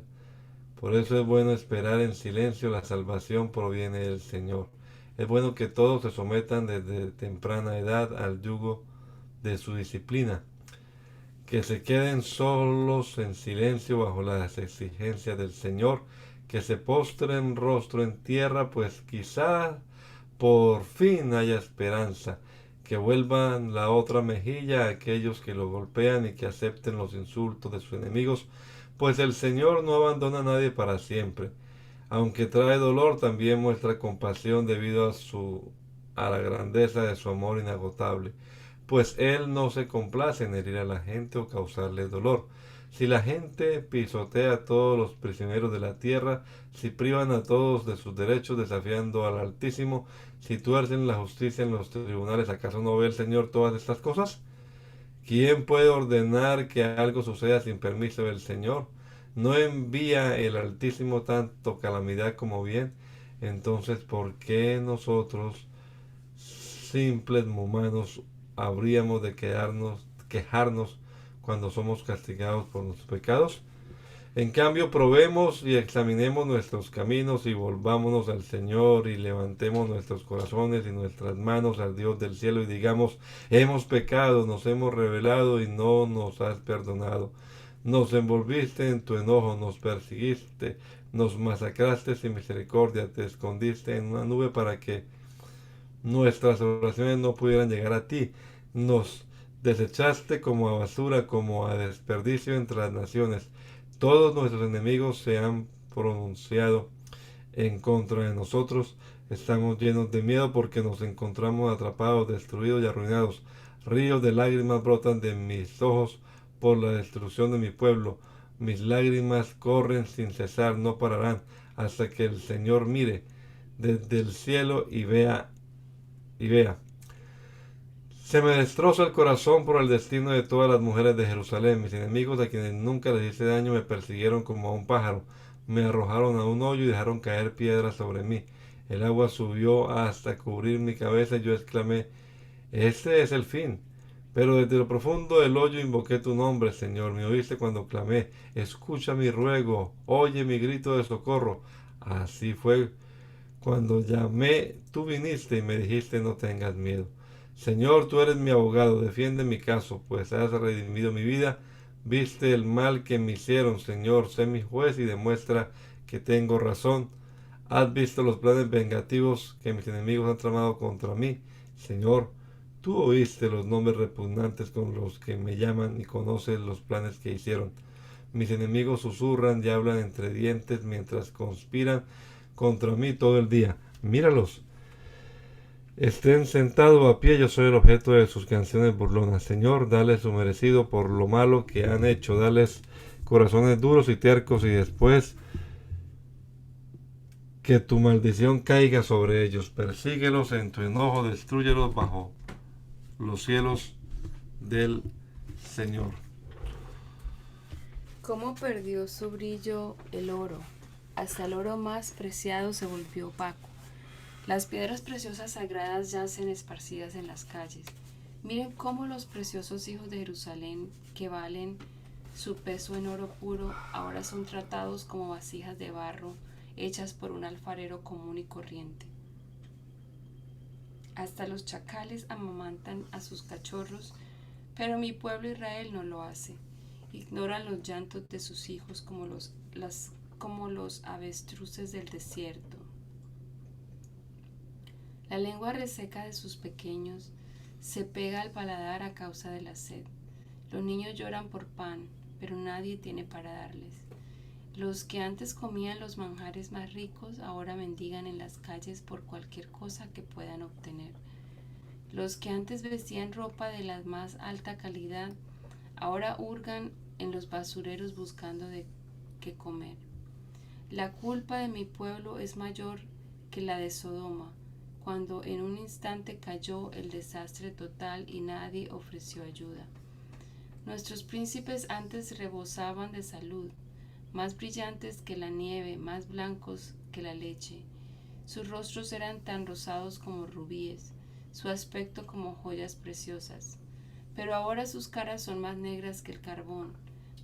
Por eso es bueno esperar en silencio, la salvación proviene del Señor. Es bueno que todos se sometan desde temprana edad al yugo de su disciplina, que se queden solos en silencio bajo las exigencias del Señor, que se postren rostro en tierra, pues quizá por fin haya esperanza, que vuelvan la otra mejilla a aquellos que lo golpean y que acepten los insultos de sus enemigos, pues el Señor no abandona a nadie para siempre. Aunque trae dolor, también muestra compasión debido a la grandeza de su amor inagotable, pues Él no se complace en herir a la gente o causarle dolor. Si la gente pisotea a todos los prisioneros de la tierra, si privan a todos de sus derechos desafiando al Altísimo, si tuercen la justicia en los tribunales, ¿acaso no ve el Señor todas estas cosas? ¿Quién puede ordenar que algo suceda sin permiso del Señor? ¿No envía el Altísimo tanto calamidad como bien? Entonces, ¿por qué nosotros, simples humanos, habríamos de quejarnos cuando somos castigados por nuestros pecados? En cambio, probemos y examinemos nuestros caminos y volvámonos al Señor y levantemos nuestros corazones y nuestras manos al Dios del cielo y digamos, hemos pecado, nos hemos rebelado y no nos has perdonado. Nos envolviste en tu enojo, nos persiguiste, nos masacraste sin misericordia, te escondiste en una nube para que nuestras oraciones no pudieran llegar a ti. Nos desechaste como a basura, como a desperdicio entre las naciones. Todos nuestros enemigos se han pronunciado en contra de nosotros. Estamos llenos de miedo porque nos encontramos atrapados, destruidos y arruinados. Ríos de lágrimas brotan de mis ojos por la destrucción de mi pueblo. Mis lágrimas corren sin cesar, no pararán, hasta que el Señor mire desde el cielo y vea. Se me destroza el corazón por el destino de todas las mujeres de Jerusalén. Mis enemigos, a quienes nunca les hice daño, me persiguieron como a un pájaro. Me arrojaron a un hoyo y dejaron caer piedras sobre mí. El agua subió hasta cubrir mi cabeza y yo exclamé, este es el fin. Pero desde lo profundo del hoyo invoqué tu nombre, Señor. Me oíste cuando clamé. Escucha mi ruego. Oye mi grito de socorro. Así fue cuando llamé, tú viniste y me dijiste no tengas miedo. Señor, tú eres mi abogado, defiende mi caso, pues has redimido mi vida. Viste el mal que me hicieron, Señor, sé mi juez y demuestra que tengo razón. Has visto los planes vengativos que mis enemigos han tramado contra mí. Señor, tú oíste los nombres repugnantes con los que me llaman y conoces los planes que hicieron. Mis enemigos susurran y hablan entre dientes mientras conspiran contra mí todo el día. Míralos. Estén sentados a pie, yo soy el objeto de sus canciones burlonas. Señor, dale su merecido por lo malo que han hecho. Dales corazones duros y tercos y después que tu maldición caiga sobre ellos. Persíguelos en tu enojo, destrúyelos bajo los cielos del Señor. ¿Cómo perdió su brillo el oro? Hasta el oro más preciado se volvió opaco. Las piedras preciosas sagradas yacen esparcidas en las calles. Miren cómo los preciosos hijos de Jerusalén, que valen su peso en oro puro, ahora son tratados como vasijas de barro hechas por un alfarero común y corriente. Hasta los chacales amamantan a sus cachorros, pero mi pueblo Israel no lo hace. Ignoran los llantos de sus hijos como los avestruces del desierto. La lengua reseca de sus pequeños se pega al paladar a causa de la sed. Los niños lloran por pan, pero nadie tiene para darles. Los que antes comían los manjares más ricos ahora mendigan en las calles por cualquier cosa que puedan obtener. Los que antes vestían ropa de la más alta calidad ahora hurgan en los basureros buscando de qué comer. La culpa de mi pueblo es mayor que la de Sodoma, cuando en un instante cayó el desastre total y nadie ofreció ayuda. Nuestros príncipes antes rebosaban de salud, más brillantes que la nieve, más blancos que la leche. Sus rostros eran tan rosados como rubíes, su aspecto como joyas preciosas. Pero ahora sus caras son más negras que el carbón.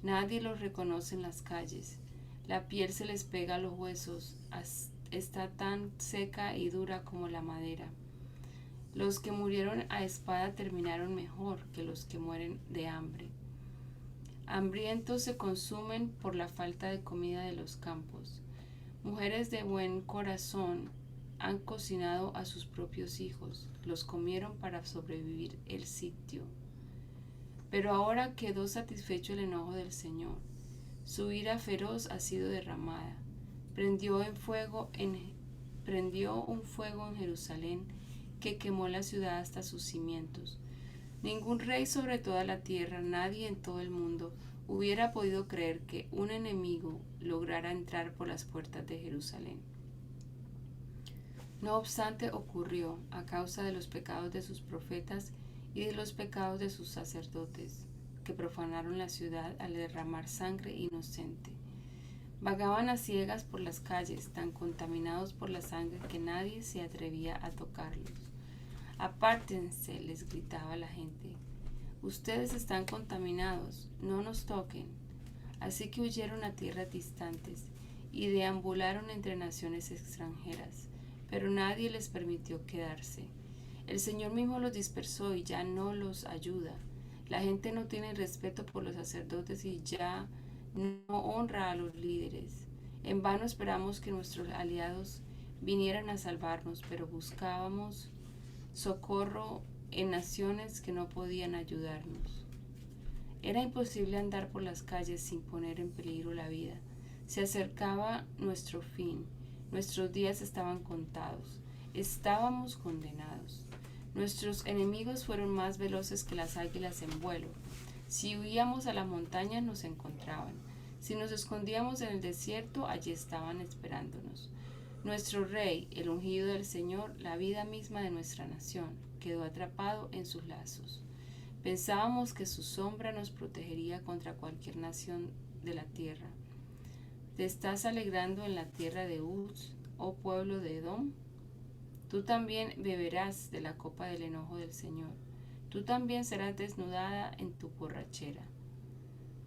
Nadie los reconoce en las calles. La piel se les pega a los huesos. Está tan seca y dura como la madera. Los que murieron a espada terminaron mejor que los que mueren de hambre. Hambrientos se consumen por la falta de comida de los campos. Mujeres de buen corazón han cocinado a sus propios hijos. Los comieron para sobrevivir el sitio. Pero ahora quedó satisfecho el enojo del Señor. Su ira feroz ha sido derramada. Prendió un fuego en Jerusalén que quemó la ciudad hasta sus cimientos. Ningún rey sobre toda la tierra, nadie en todo el mundo, hubiera podido creer que un enemigo lograra entrar por las puertas de Jerusalén. No obstante, ocurrió a causa de los pecados de sus profetas y de los pecados de sus sacerdotes, que profanaron la ciudad al derramar sangre inocente. Vagaban a ciegas por las calles, tan contaminados por la sangre que nadie se atrevía a tocarlos. Apártense, les gritaba la gente. Ustedes están contaminados, no nos toquen. Así que huyeron a tierras distantes y deambularon entre naciones extranjeras, pero nadie les permitió quedarse. El Señor mismo los dispersó y ya no los ayuda. La gente no tiene respeto por los sacerdotes y ya no honra a los líderes. En vano esperamos que nuestros aliados vinieran a salvarnos, pero buscábamos socorro en naciones que no podían ayudarnos. Era imposible andar por las calles sin poner en peligro la vida. Se acercaba nuestro fin. Nuestros días estaban contados. Estábamos condenados. Nuestros enemigos fueron más veloces que las águilas en vuelo. Si huíamos a las montañas nos encontraban. Si nos escondíamos en el desierto, allí estaban esperándonos. Nuestro rey, el ungido del Señor, la vida misma de nuestra nación, quedó atrapado en sus lazos. Pensábamos que su sombra nos protegería contra cualquier nación de la tierra. ¿Te estás alegrando en la tierra de Uz, oh pueblo de Edom? Tú también beberás de la copa del enojo del Señor. Tú también serás desnudada en tu borrachera.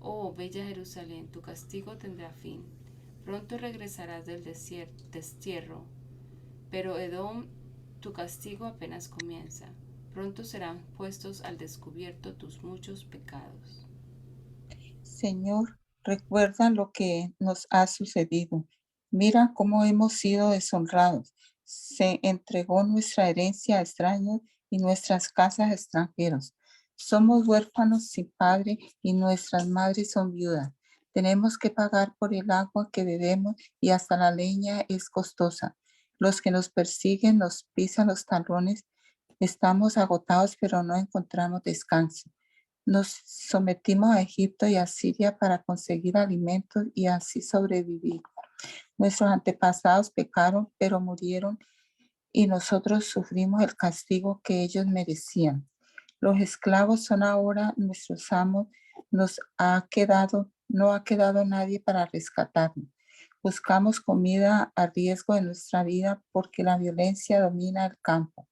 Oh, bella Jerusalén, tu castigo tendrá fin. Pronto regresarás del destierro. Pero Edom, tu castigo apenas comienza. Pronto serán puestos al descubierto tus muchos pecados. Señor, recuerda lo que nos ha sucedido. Mira cómo hemos sido deshonrados. Se entregó nuestra herencia a extraños y nuestras casas a extranjeros. Somos huérfanos sin padre y nuestras madres son viudas. Tenemos que pagar por el agua que bebemos y hasta la leña es costosa. Los que nos persiguen nos pisan los talones. Estamos agotados, pero no encontramos descanso. Nos sometimos a Egipto y a Siria para conseguir alimentos y así sobrevivir. Nuestros antepasados pecaron, pero murieron y nosotros sufrimos el castigo que ellos merecían. Los esclavos son ahora nuestros amos. No ha quedado nadie para rescatarnos. Buscamos comida a riesgo de nuestra vida porque la violencia domina el campo.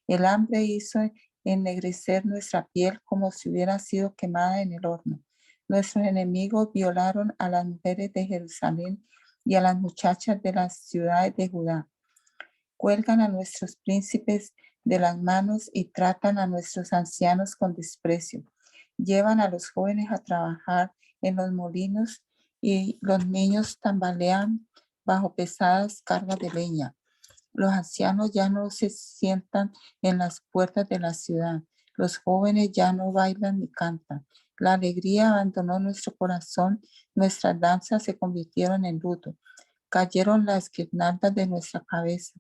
El hambre hizo ennegrecer nuestra piel como si hubiera sido quemada en el horno. Nuestros enemigos violaron a las mujeres de Jerusalén y a las muchachas de las ciudades de Judá. Cuelgan a nuestros príncipes de las manos y tratan a nuestros ancianos con desprecio. Llevan a los jóvenes a trabajar en los molinos y los niños tambalean bajo pesadas cargas de leña. Los ancianos ya no se sientan en las puertas de la ciudad. Los jóvenes ya no bailan ni cantan. La alegría abandonó nuestro corazón. Nuestras danzas se convirtieron en luto. Cayeron las guirnaldas de nuestra cabeza.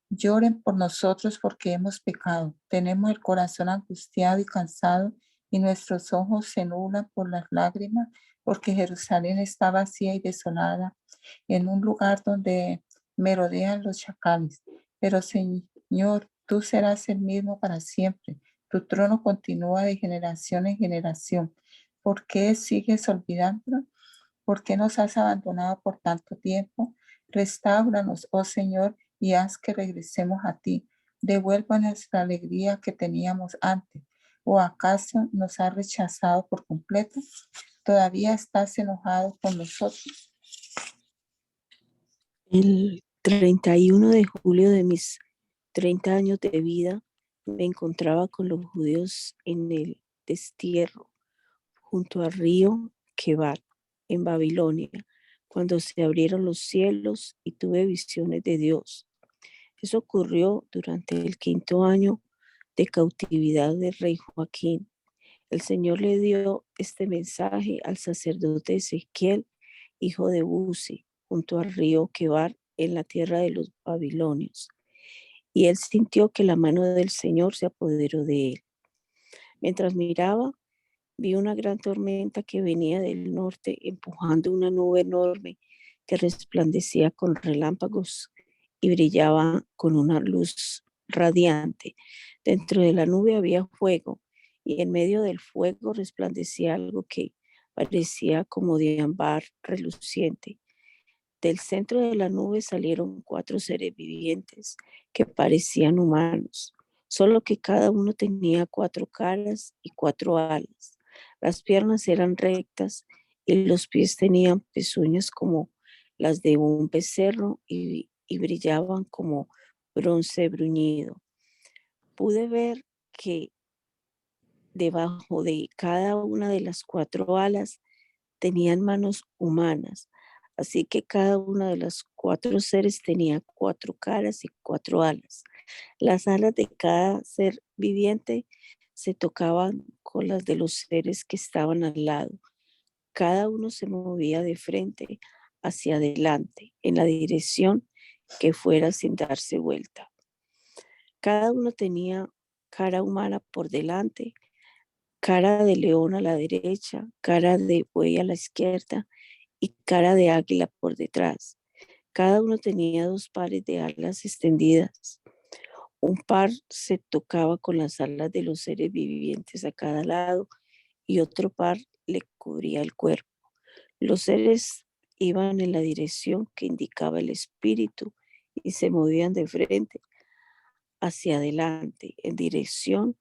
Lloren por nosotros porque hemos pecado. Tenemos el corazón angustiado y cansado y nuestros ojos se nublan por las lágrimas porque Jerusalén está vacía y desolada en un lugar donde merodean los chacales. Pero Señor, tú serás el mismo para siempre. Tu trono continúa de generación en generación. ¿Por qué sigues olvidándonos? ¿Por qué nos has abandonado por tanto tiempo? Restáuranos, oh Señor, y haz que regresemos a ti. Devuélvanos la alegría que teníamos antes. ¿O acaso nos has rechazado por completo? ¿Todavía estás enojado con nosotros? El 31 de julio de mis 30 años de vida me encontraba con los judíos en el destierro junto al río Quebar, en Babilonia, cuando se abrieron los cielos y tuve visiones de Dios. Eso ocurrió durante el 5.º año de cautividad del rey Joaquín. El Señor le dio este mensaje al sacerdote Ezequiel, hijo de Buzi, junto al río Quebar, en la tierra de los babilonios. Y él sintió que la mano del Señor se apoderó de él. Mientras miraba, vi una gran tormenta que venía del norte empujando una nube enorme que resplandecía con relámpagos y brillaba con una luz radiante. Dentro de la nube había fuego y en medio del fuego resplandecía algo que parecía como de ámbar reluciente. Del centro de la nube salieron 4 seres vivientes que parecían humanos, solo que cada uno tenía 4 caras y 4 alas. Las piernas eran rectas y los pies tenían pezuñas como las de un becerro y brillaban como bronce bruñido. Pude ver que debajo de cada una de las 4 alas tenían manos humanas, así que cada una de las 4 seres tenía 4 caras y 4 alas. Las alas de cada ser viviente se tocaban con las de los seres que estaban al lado. Cada uno se movía de frente hacia adelante, en la dirección que fuera sin darse vuelta. Cada uno tenía cara humana por delante, cara de león a la derecha, cara de buey a la izquierda y cara de águila por detrás. Cada uno tenía 2 pares de alas extendidas. Un par se tocaba con las alas de los seres vivientes a cada lado y otro par le cubría el cuerpo. Los seres iban en la dirección que indicaba el espíritu y se movían de frente hacia adelante, en dirección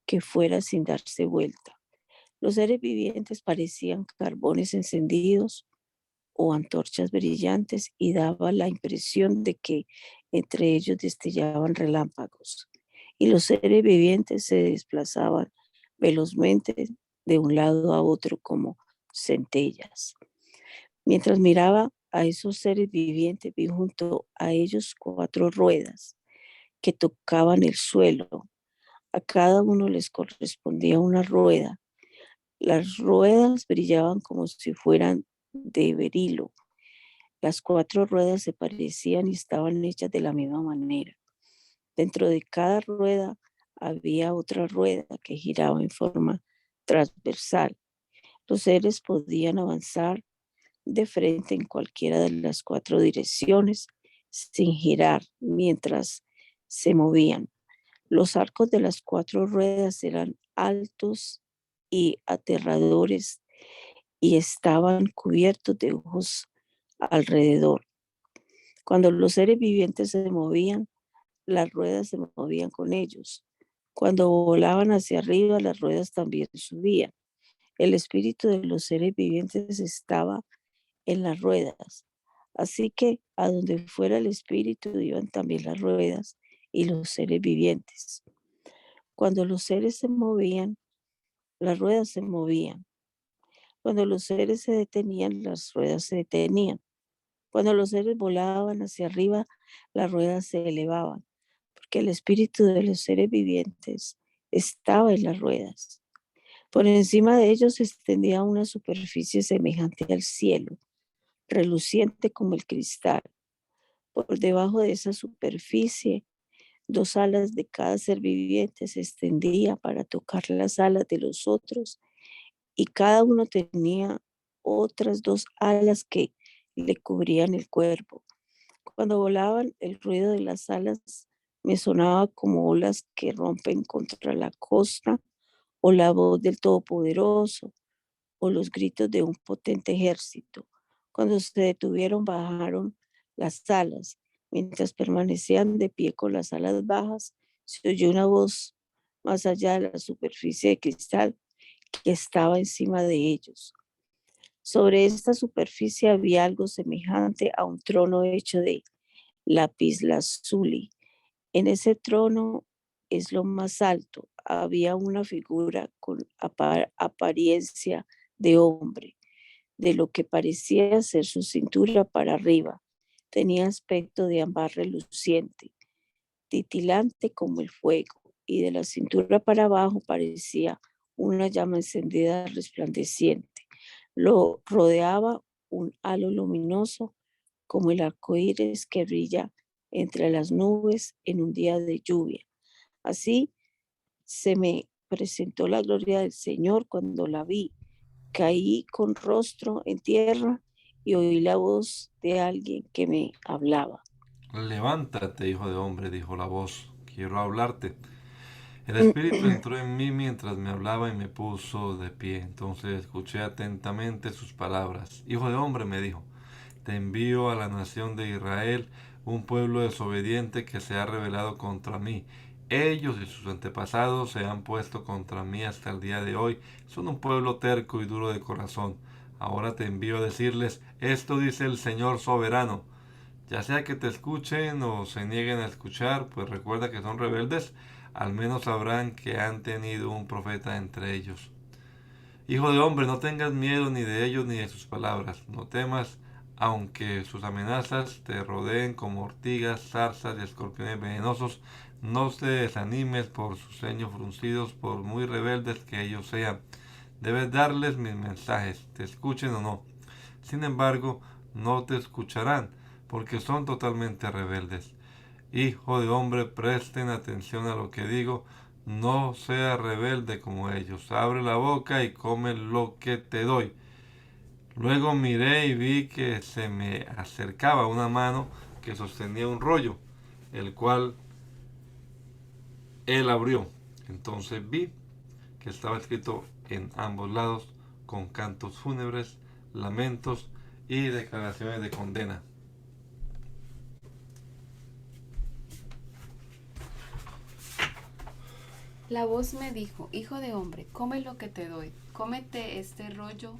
que fuera sin darse vuelta. Los seres vivientes parecían carbones encendidos o antorchas brillantes y daba la impresión de que entre ellos destellaban relámpagos. Y los seres vivientes se desplazaban velozmente de un lado a otro como centellas. Mientras miraba a esos seres vivientes, vi junto a ellos 4 ruedas que tocaban el suelo. A cada uno les correspondía una rueda. Las ruedas brillaban como si fueran de berilo. Las 4 ruedas se parecían y estaban hechas de la misma manera. Dentro de cada rueda había otra rueda que giraba en forma transversal. Los seres podían avanzar de frente en cualquiera de las 4 direcciones sin girar mientras se movían. Los arcos de las 4 ruedas eran altos y aterradores y estaban cubiertos de ojos alrededor. Cuando los seres vivientes se movían, las ruedas se movían con ellos. Cuando volaban hacia arriba, las ruedas también subían. El espíritu de los seres vivientes estaba en las ruedas. Así que a donde fuera el espíritu iban también las ruedas y los seres vivientes. Cuando los seres se movían, las ruedas se movían. Cuando los seres se detenían, las ruedas se detenían. Cuando los seres volaban hacia arriba, las ruedas se elevaban, porque el espíritu de los seres vivientes estaba en las ruedas. Por encima de ellos se extendía una superficie semejante al cielo, reluciente como el cristal. Por debajo de esa superficie, 2 alas de cada ser viviente se extendían para tocar las alas de los otros y cada uno tenía otras 2 alas que le cubrían el cuerpo. Cuando volaban, el ruido de las alas me sonaba como olas que rompen contra la costa o la voz del Todopoderoso o los gritos de un potente ejército. Cuando se detuvieron, bajaron las alas. Mientras permanecían de pie con las alas bajas, se oyó una voz más allá de la superficie de cristal que estaba encima de ellos. Sobre esta superficie había algo semejante a un trono hecho de lapislázuli. En ese trono es lo más alto. Había una figura con apariencia de hombre, de lo que parecía ser su cintura para arriba. Tenía aspecto de ámbar reluciente, titilante como el fuego, y de la cintura para abajo parecía una llama encendida resplandeciente. Lo rodeaba un halo luminoso como el arco iris que brilla entre las nubes en un día de lluvia. Así se me presentó la gloria del Señor cuando la vi. Caí con rostro en tierra y oí la voz de alguien que me hablaba. Levántate, hijo de hombre, dijo la voz, quiero hablarte. El Espíritu entró en mí mientras me hablaba y me puso de pie. Entonces escuché atentamente sus palabras. Hijo de hombre, me dijo, te envío a la nación de Israel, un pueblo desobediente que se ha rebelado contra mí. Ellos y sus antepasados se han puesto contra mí hasta el día de hoy. Son un pueblo terco y duro de corazón. Ahora te envío a decirles, esto dice el Señor soberano. Ya sea que te escuchen o se nieguen a escuchar, pues recuerda que son rebeldes, al menos sabrán que han tenido un profeta entre ellos. Hijo de hombre, no tengas miedo ni de ellos ni de sus palabras, no temas, aunque sus amenazas te rodeen como ortigas, zarzas y escorpiones venenosos, no te desanimes por sus ceños fruncidos, por muy rebeldes que ellos sean. Debes darles mis mensajes, te escuchen o no. Sin embargo, no te escucharán, porque son totalmente rebeldes. Hijo de hombre, presten atención a lo que digo, no sea rebelde como ellos. Abre la boca y come lo que te doy. Luego miré y vi que se me acercaba una mano que sostenía un rollo, el cual él abrió. Entonces vi que estaba escrito en ambos lados con cantos fúnebres, lamentos y declaraciones de condena. La voz me dijo, hijo de hombre, come lo que te doy, cómete este rollo,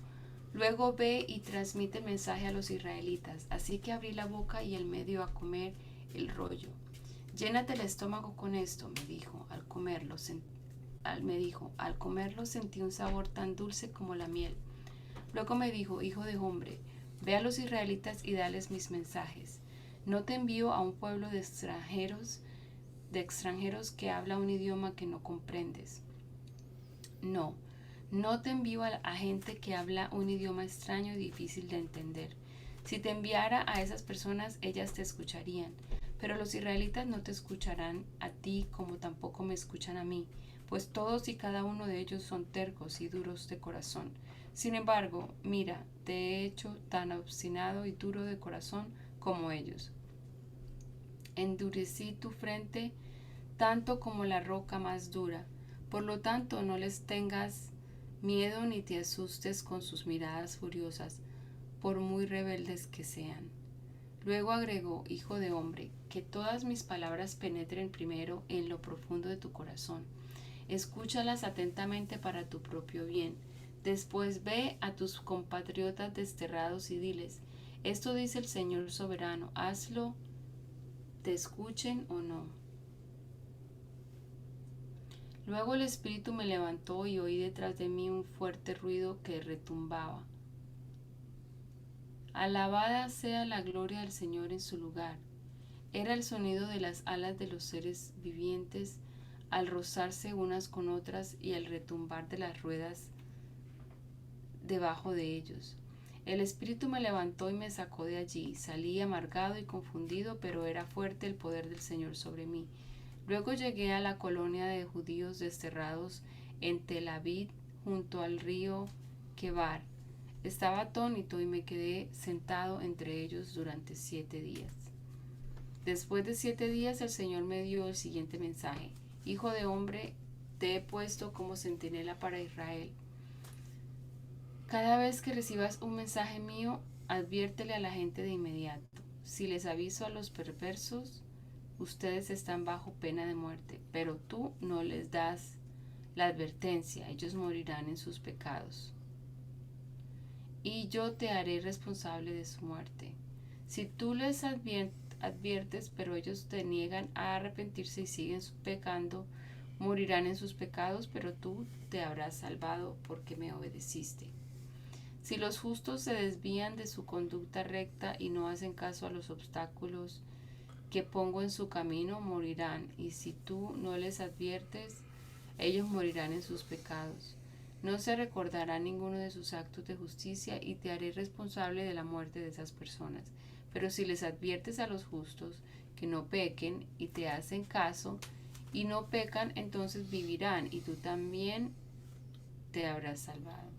luego ve y transmite el mensaje a los israelitas. Así que abrí la boca y él me dio a comer el rollo. Llénate el estómago con esto, me dijo, al comerlo. Al comerlo sentí un sabor tan dulce como la miel. Luego me dijo, hijo de hombre, ve a los israelitas y dales mis mensajes. No te envío a un pueblo de extranjeros que habla un idioma que no comprendes. No, no te envío a gente que habla un idioma extraño y difícil de entender. Si te enviara a esas personas, ellas te escucharían, pero los israelitas no te escucharán a ti como tampoco me escuchan a mí, pues todos y cada uno de ellos son tercos y duros de corazón. Sin embargo, mira, te he hecho tan obstinado y duro de corazón como ellos. Endurecí tu frente tanto como la roca más dura. Por lo tanto, no les tengas miedo ni te asustes con sus miradas furiosas, por muy rebeldes que sean. Luego agregó, hijo de hombre, que todas mis palabras penetren primero en lo profundo de tu corazón. Escúchalas atentamente para tu propio bien. Después ve a tus compatriotas desterrados y diles, esto dice el Señor soberano, hazlo, te escuchen o no. Luego el espíritu me levantó y oí detrás de mí un fuerte ruido que retumbaba. Alabada sea la gloria del Señor en su lugar. Era el sonido de las alas de los seres vivientes al rozarse unas con otras y el retumbar de las ruedas debajo de ellos. El espíritu me levantó y me sacó de allí. Salí amargado y confundido, pero era fuerte el poder del Señor sobre mí. Luego llegué a la colonia de judíos desterrados en Tel Aviv, junto al río Quebar. Estaba atónito y me quedé sentado entre ellos durante 7 días. Después de 7 días el Señor me dio el siguiente mensaje. Hijo de hombre, te he puesto como centinela para Israel. Cada vez que recibas un mensaje mío, adviértele a la gente de inmediato. Si les aviso a los perversos, ustedes están bajo pena de muerte, pero tú no les das la advertencia, ellos morirán en sus pecados. Y yo te haré responsable de su muerte. Si tú les adviertes, pero ellos te niegan a arrepentirse y siguen pecando, morirán en sus pecados, pero tú te habrás salvado porque me obedeciste. Si los justos se desvían de su conducta recta y no hacen caso a los obstáculos que pongo en su camino, morirán, y si tú no les adviertes, ellos morirán en sus pecados. No se recordará ninguno de sus actos de justicia y te haré responsable de la muerte de esas personas. Pero si les adviertes a los justos que no pequen y te hacen caso y no pecan, entonces vivirán y tú también te habrás salvado.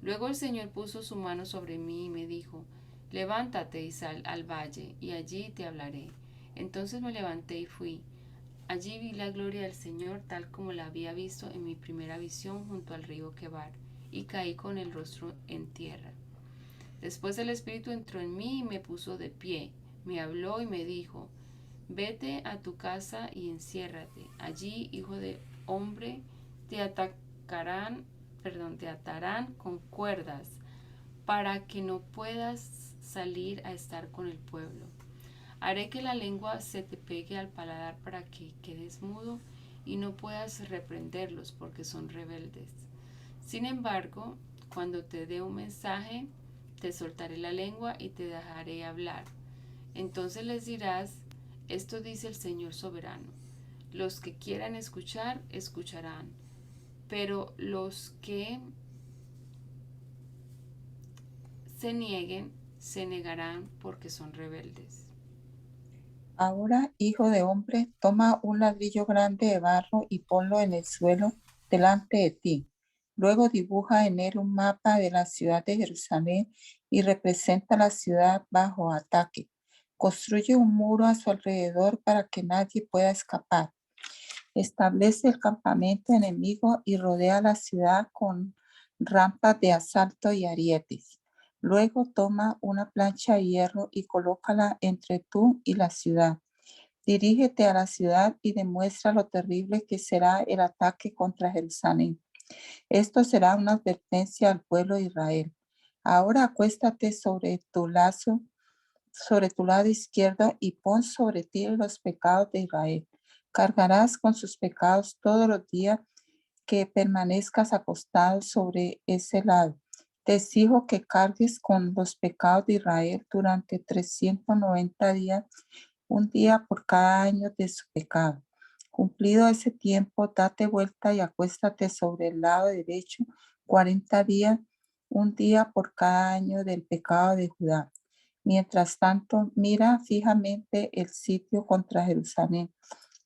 Luego el Señor puso su mano sobre mí y me dijo, levántate y sal al valle, y allí te hablaré. Entonces me levanté y fui. Allí vi la gloria del Señor tal como la había visto en mi primera visión junto al río Quebar, y caí con el rostro en tierra. Después el Espíritu entró en mí y me puso de pie. Me habló y me dijo, vete a tu casa y enciérrate. Allí, hijo de hombre, te atarán con cuerdas para que no puedas salir a estar con el pueblo. Haré que la lengua se te pegue al paladar para que quedes mudo y no puedas reprenderlos porque son rebeldes. Sin embargo, cuando te dé un mensaje, te soltaré la lengua y te dejaré hablar. Entonces les dirás, esto dice el Señor soberano. Los que quieran escuchar, escucharán, pero los que se negarán porque son rebeldes. Ahora, hijo de hombre, toma un ladrillo grande de barro y ponlo en el suelo delante de ti. Luego dibuja en él un mapa de la ciudad de Jerusalén y representa la ciudad bajo ataque. Construye un muro a su alrededor para que nadie pueda escapar. Establece el campamento enemigo y rodea la ciudad con rampas de asalto y arietes. Luego toma una plancha de hierro y colócala entre tú y la ciudad. Dirígete a la ciudad y demuestra lo terrible que será el ataque contra Jerusalén. Esto será una advertencia al pueblo de Israel. Ahora acuéstate sobre tu lado izquierdo y pon sobre ti los pecados de Israel. Cargarás con sus pecados todos los días que permanezcas acostado sobre ese lado. Te exijo que cargues con los pecados de Israel durante 390 días, un día por cada año de su pecado. Cumplido ese tiempo, date vuelta y acuéstate sobre el lado derecho 40 días, un día por cada año del pecado de Judá. Mientras tanto, mira fijamente el sitio contra Jerusalén.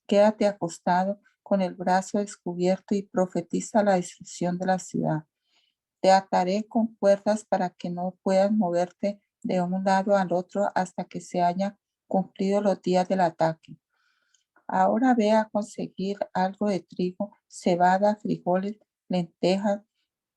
Quédate acostado con el brazo descubierto y profetiza la destrucción de la ciudad. Te ataré con cuerdas para que no puedas moverte de un lado al otro hasta que se hayan cumplido los días del ataque. Ahora ve a conseguir algo de trigo, cebada, frijoles, lentejas,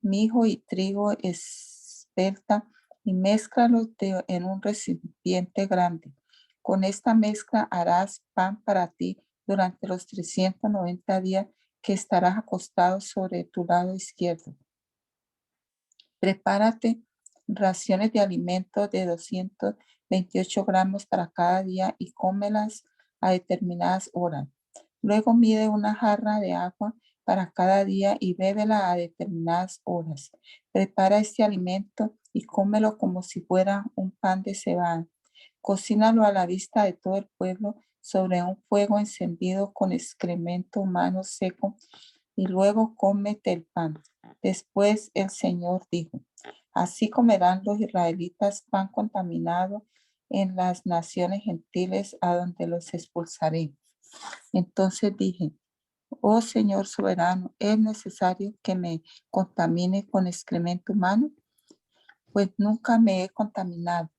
mijo y trigo espelta y mézclalos en un recipiente grande. Con esta mezcla harás pan para ti durante los 390 días que estarás acostado sobre tu lado izquierdo. Prepárate raciones de alimento de 228 gramos para cada día y cómelas a determinadas horas. Luego mide una jarra de agua para cada día y bébela a determinadas horas. Prepara este alimento y cómelo como si fuera un pan de cebada. Cocínalo a la vista de todo el pueblo sobre un fuego encendido con excremento humano seco y luego cómete el pan. Después el Señor dijo, así comerán los israelitas pan contaminado en las naciones gentiles a donde los expulsaré. Entonces dije, oh Señor soberano, ¿es necesario que me contamine con excremento humano? Pues nunca me he contaminado.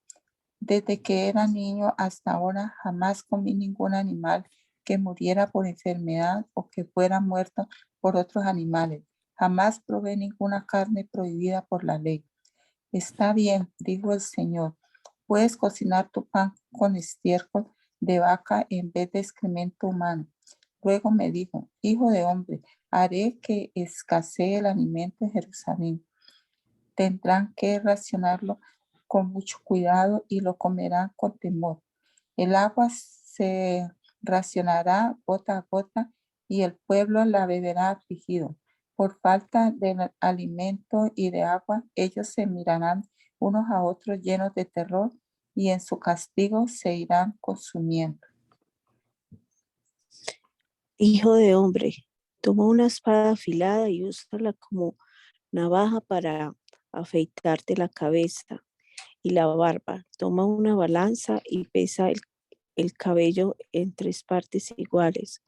Desde que era niño hasta ahora jamás comí ningún animal que muriera por enfermedad o que fuera muerto por otros animales. Jamás probé ninguna carne prohibida por la ley. Está bien, dijo el Señor. Puedes cocinar tu pan con estiércol de vaca en vez de excremento humano. Luego me dijo, hijo de hombre, haré que escasee el alimento en Jerusalén. Tendrán que racionarlo con mucho cuidado y lo comerán con temor. El agua se racionará gota a gota y el pueblo la beberá afligido. Por falta de alimento y de agua, ellos se mirarán unos a otros llenos de terror y en su castigo se irán consumiendo. Hijo de hombre, toma una espada afilada y úsala como navaja para afeitarte la cabeza y la barba. Toma una balanza y pesa el cabello en 3 partes iguales.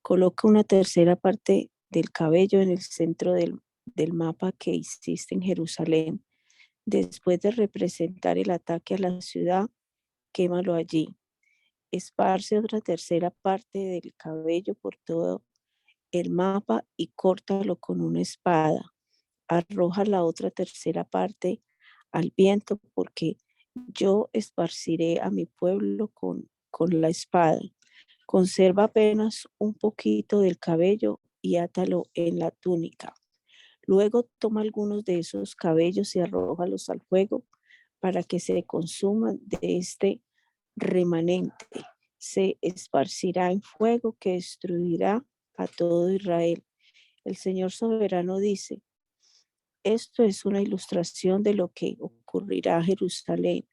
Coloca una tercera parte del cabello en el centro del mapa que hiciste en Jerusalén. Después de representar el ataque a la ciudad, quémalo allí. Esparce otra tercera parte del cabello por todo el mapa y córtalo con una espada. Arroja la otra tercera parte al viento, porque yo esparciré a mi pueblo con la espada. Conserva apenas un poquito del cabello y átalo en la túnica. Luego toma algunos de esos cabellos y arrójalos al fuego para que se consuman de este remanente. Se esparcirá en fuego que destruirá a todo Israel. El Señor soberano dice, esto es una ilustración de lo que ocurrirá a Jerusalén.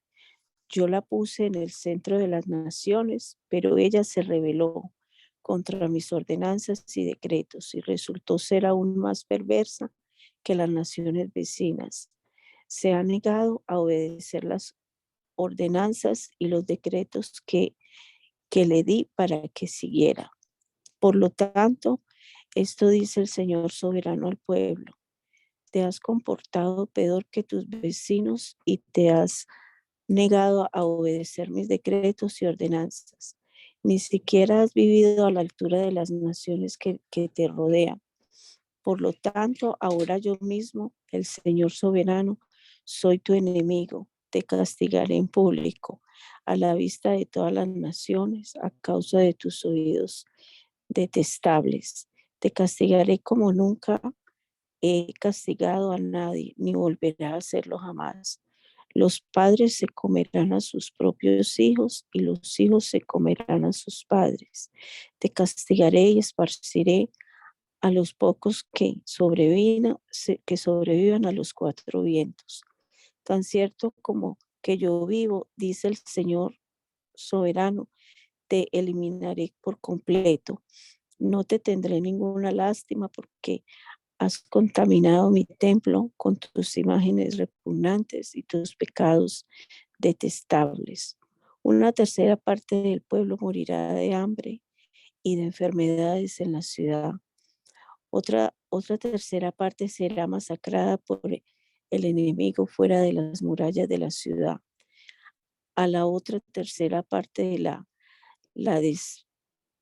Yo la puse en el centro de las naciones, pero ella se rebeló contra mis ordenanzas y decretos y resultó ser aún más perversa que las naciones vecinas. Se ha negado a obedecer las ordenanzas y los decretos que le di para que siguiera. Por lo tanto, esto dice el Señor soberano al pueblo. Te has comportado peor que tus vecinos y te has negado a obedecer mis decretos y ordenanzas. Ni siquiera has vivido a la altura de las naciones que te rodean. Por lo tanto, ahora yo mismo, el Señor soberano, soy tu enemigo. Te castigaré en público, a la vista de todas las naciones, a causa de tus oídos detestables. Te castigaré como nunca he castigado a nadie, ni volveré a hacerlo jamás. Los padres se comerán a sus propios hijos y los hijos se comerán a sus padres. Te castigaré y esparciré a los pocos que sobrevivan a los 4 vientos. Tan cierto como que yo vivo, dice el Señor soberano, te eliminaré por completo. No te tendré ninguna lástima porque has contaminado mi templo con tus imágenes repugnantes y tus pecados detestables. Una tercera parte del pueblo morirá de hambre y de enfermedades en la ciudad. Otra tercera parte será masacrada por el enemigo fuera de las murallas de la ciudad. A la otra tercera parte la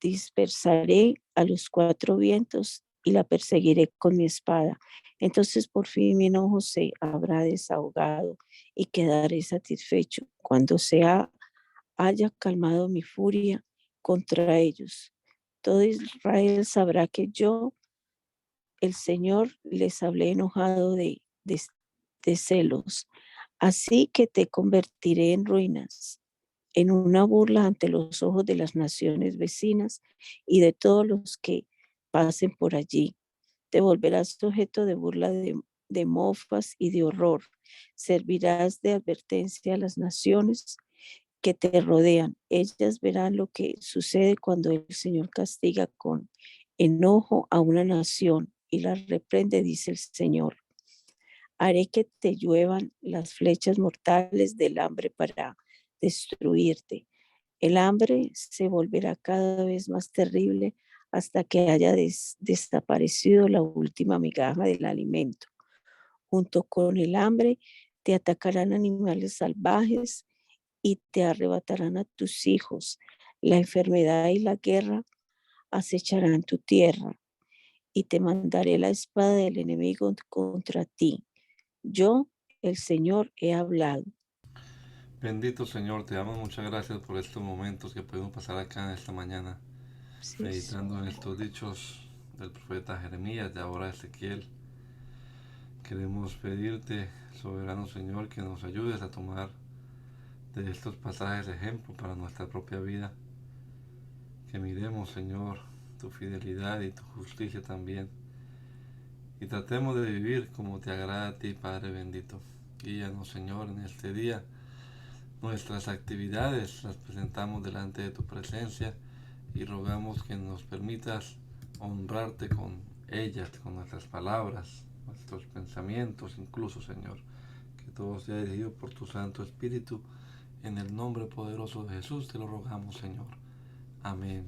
dispersaré a los 4 vientos y la perseguiré con mi espada. Entonces por fin mi enojo se habrá desahogado y quedaré satisfecho cuando haya calmado mi furia contra ellos. Todo Israel sabrá que yo, el Señor, les hablé enojado de celos. Así que te convertiré en ruinas, en una burla ante los ojos de las naciones vecinas y de todos los que pasen por allí. Te volverás objeto de burla de mofas y de horror. Servirás de advertencia a las naciones que te rodean. Ellas verán lo que sucede cuando el Señor castiga con enojo a una nación y la reprende, dice el Señor. Haré que te lluevan las flechas mortales del hambre para destruirte. El hambre se volverá cada vez más terrible hasta que haya desaparecido la última migaja del alimento. Junto con el hambre te atacarán animales salvajes y te arrebatarán a tus hijos. La enfermedad y la guerra acecharán tu tierra y te mandaré la espada del enemigo contra ti. Yo, el Señor, he hablado. Bendito Señor, te damos muchas gracias por estos momentos que podemos pasar acá en esta mañana, Sí, meditando en estos dichos del profeta Jeremías, de ahora Ezequiel. Queremos pedirte, soberano Señor, que nos ayudes a tomar de estos pasajes ejemplo para nuestra propia vida. Que miremos, Señor, tu fidelidad y tu justicia también. Y tratemos de vivir como te agrada a ti, Padre bendito. Guíanos, Señor, en este día. Nuestras actividades las presentamos delante de tu presencia y rogamos que nos permitas honrarte con ellas, con nuestras palabras, nuestros pensamientos incluso, Señor. Que todo sea dirigido por tu Santo Espíritu. En el nombre poderoso de Jesús te lo rogamos, Señor. Amén.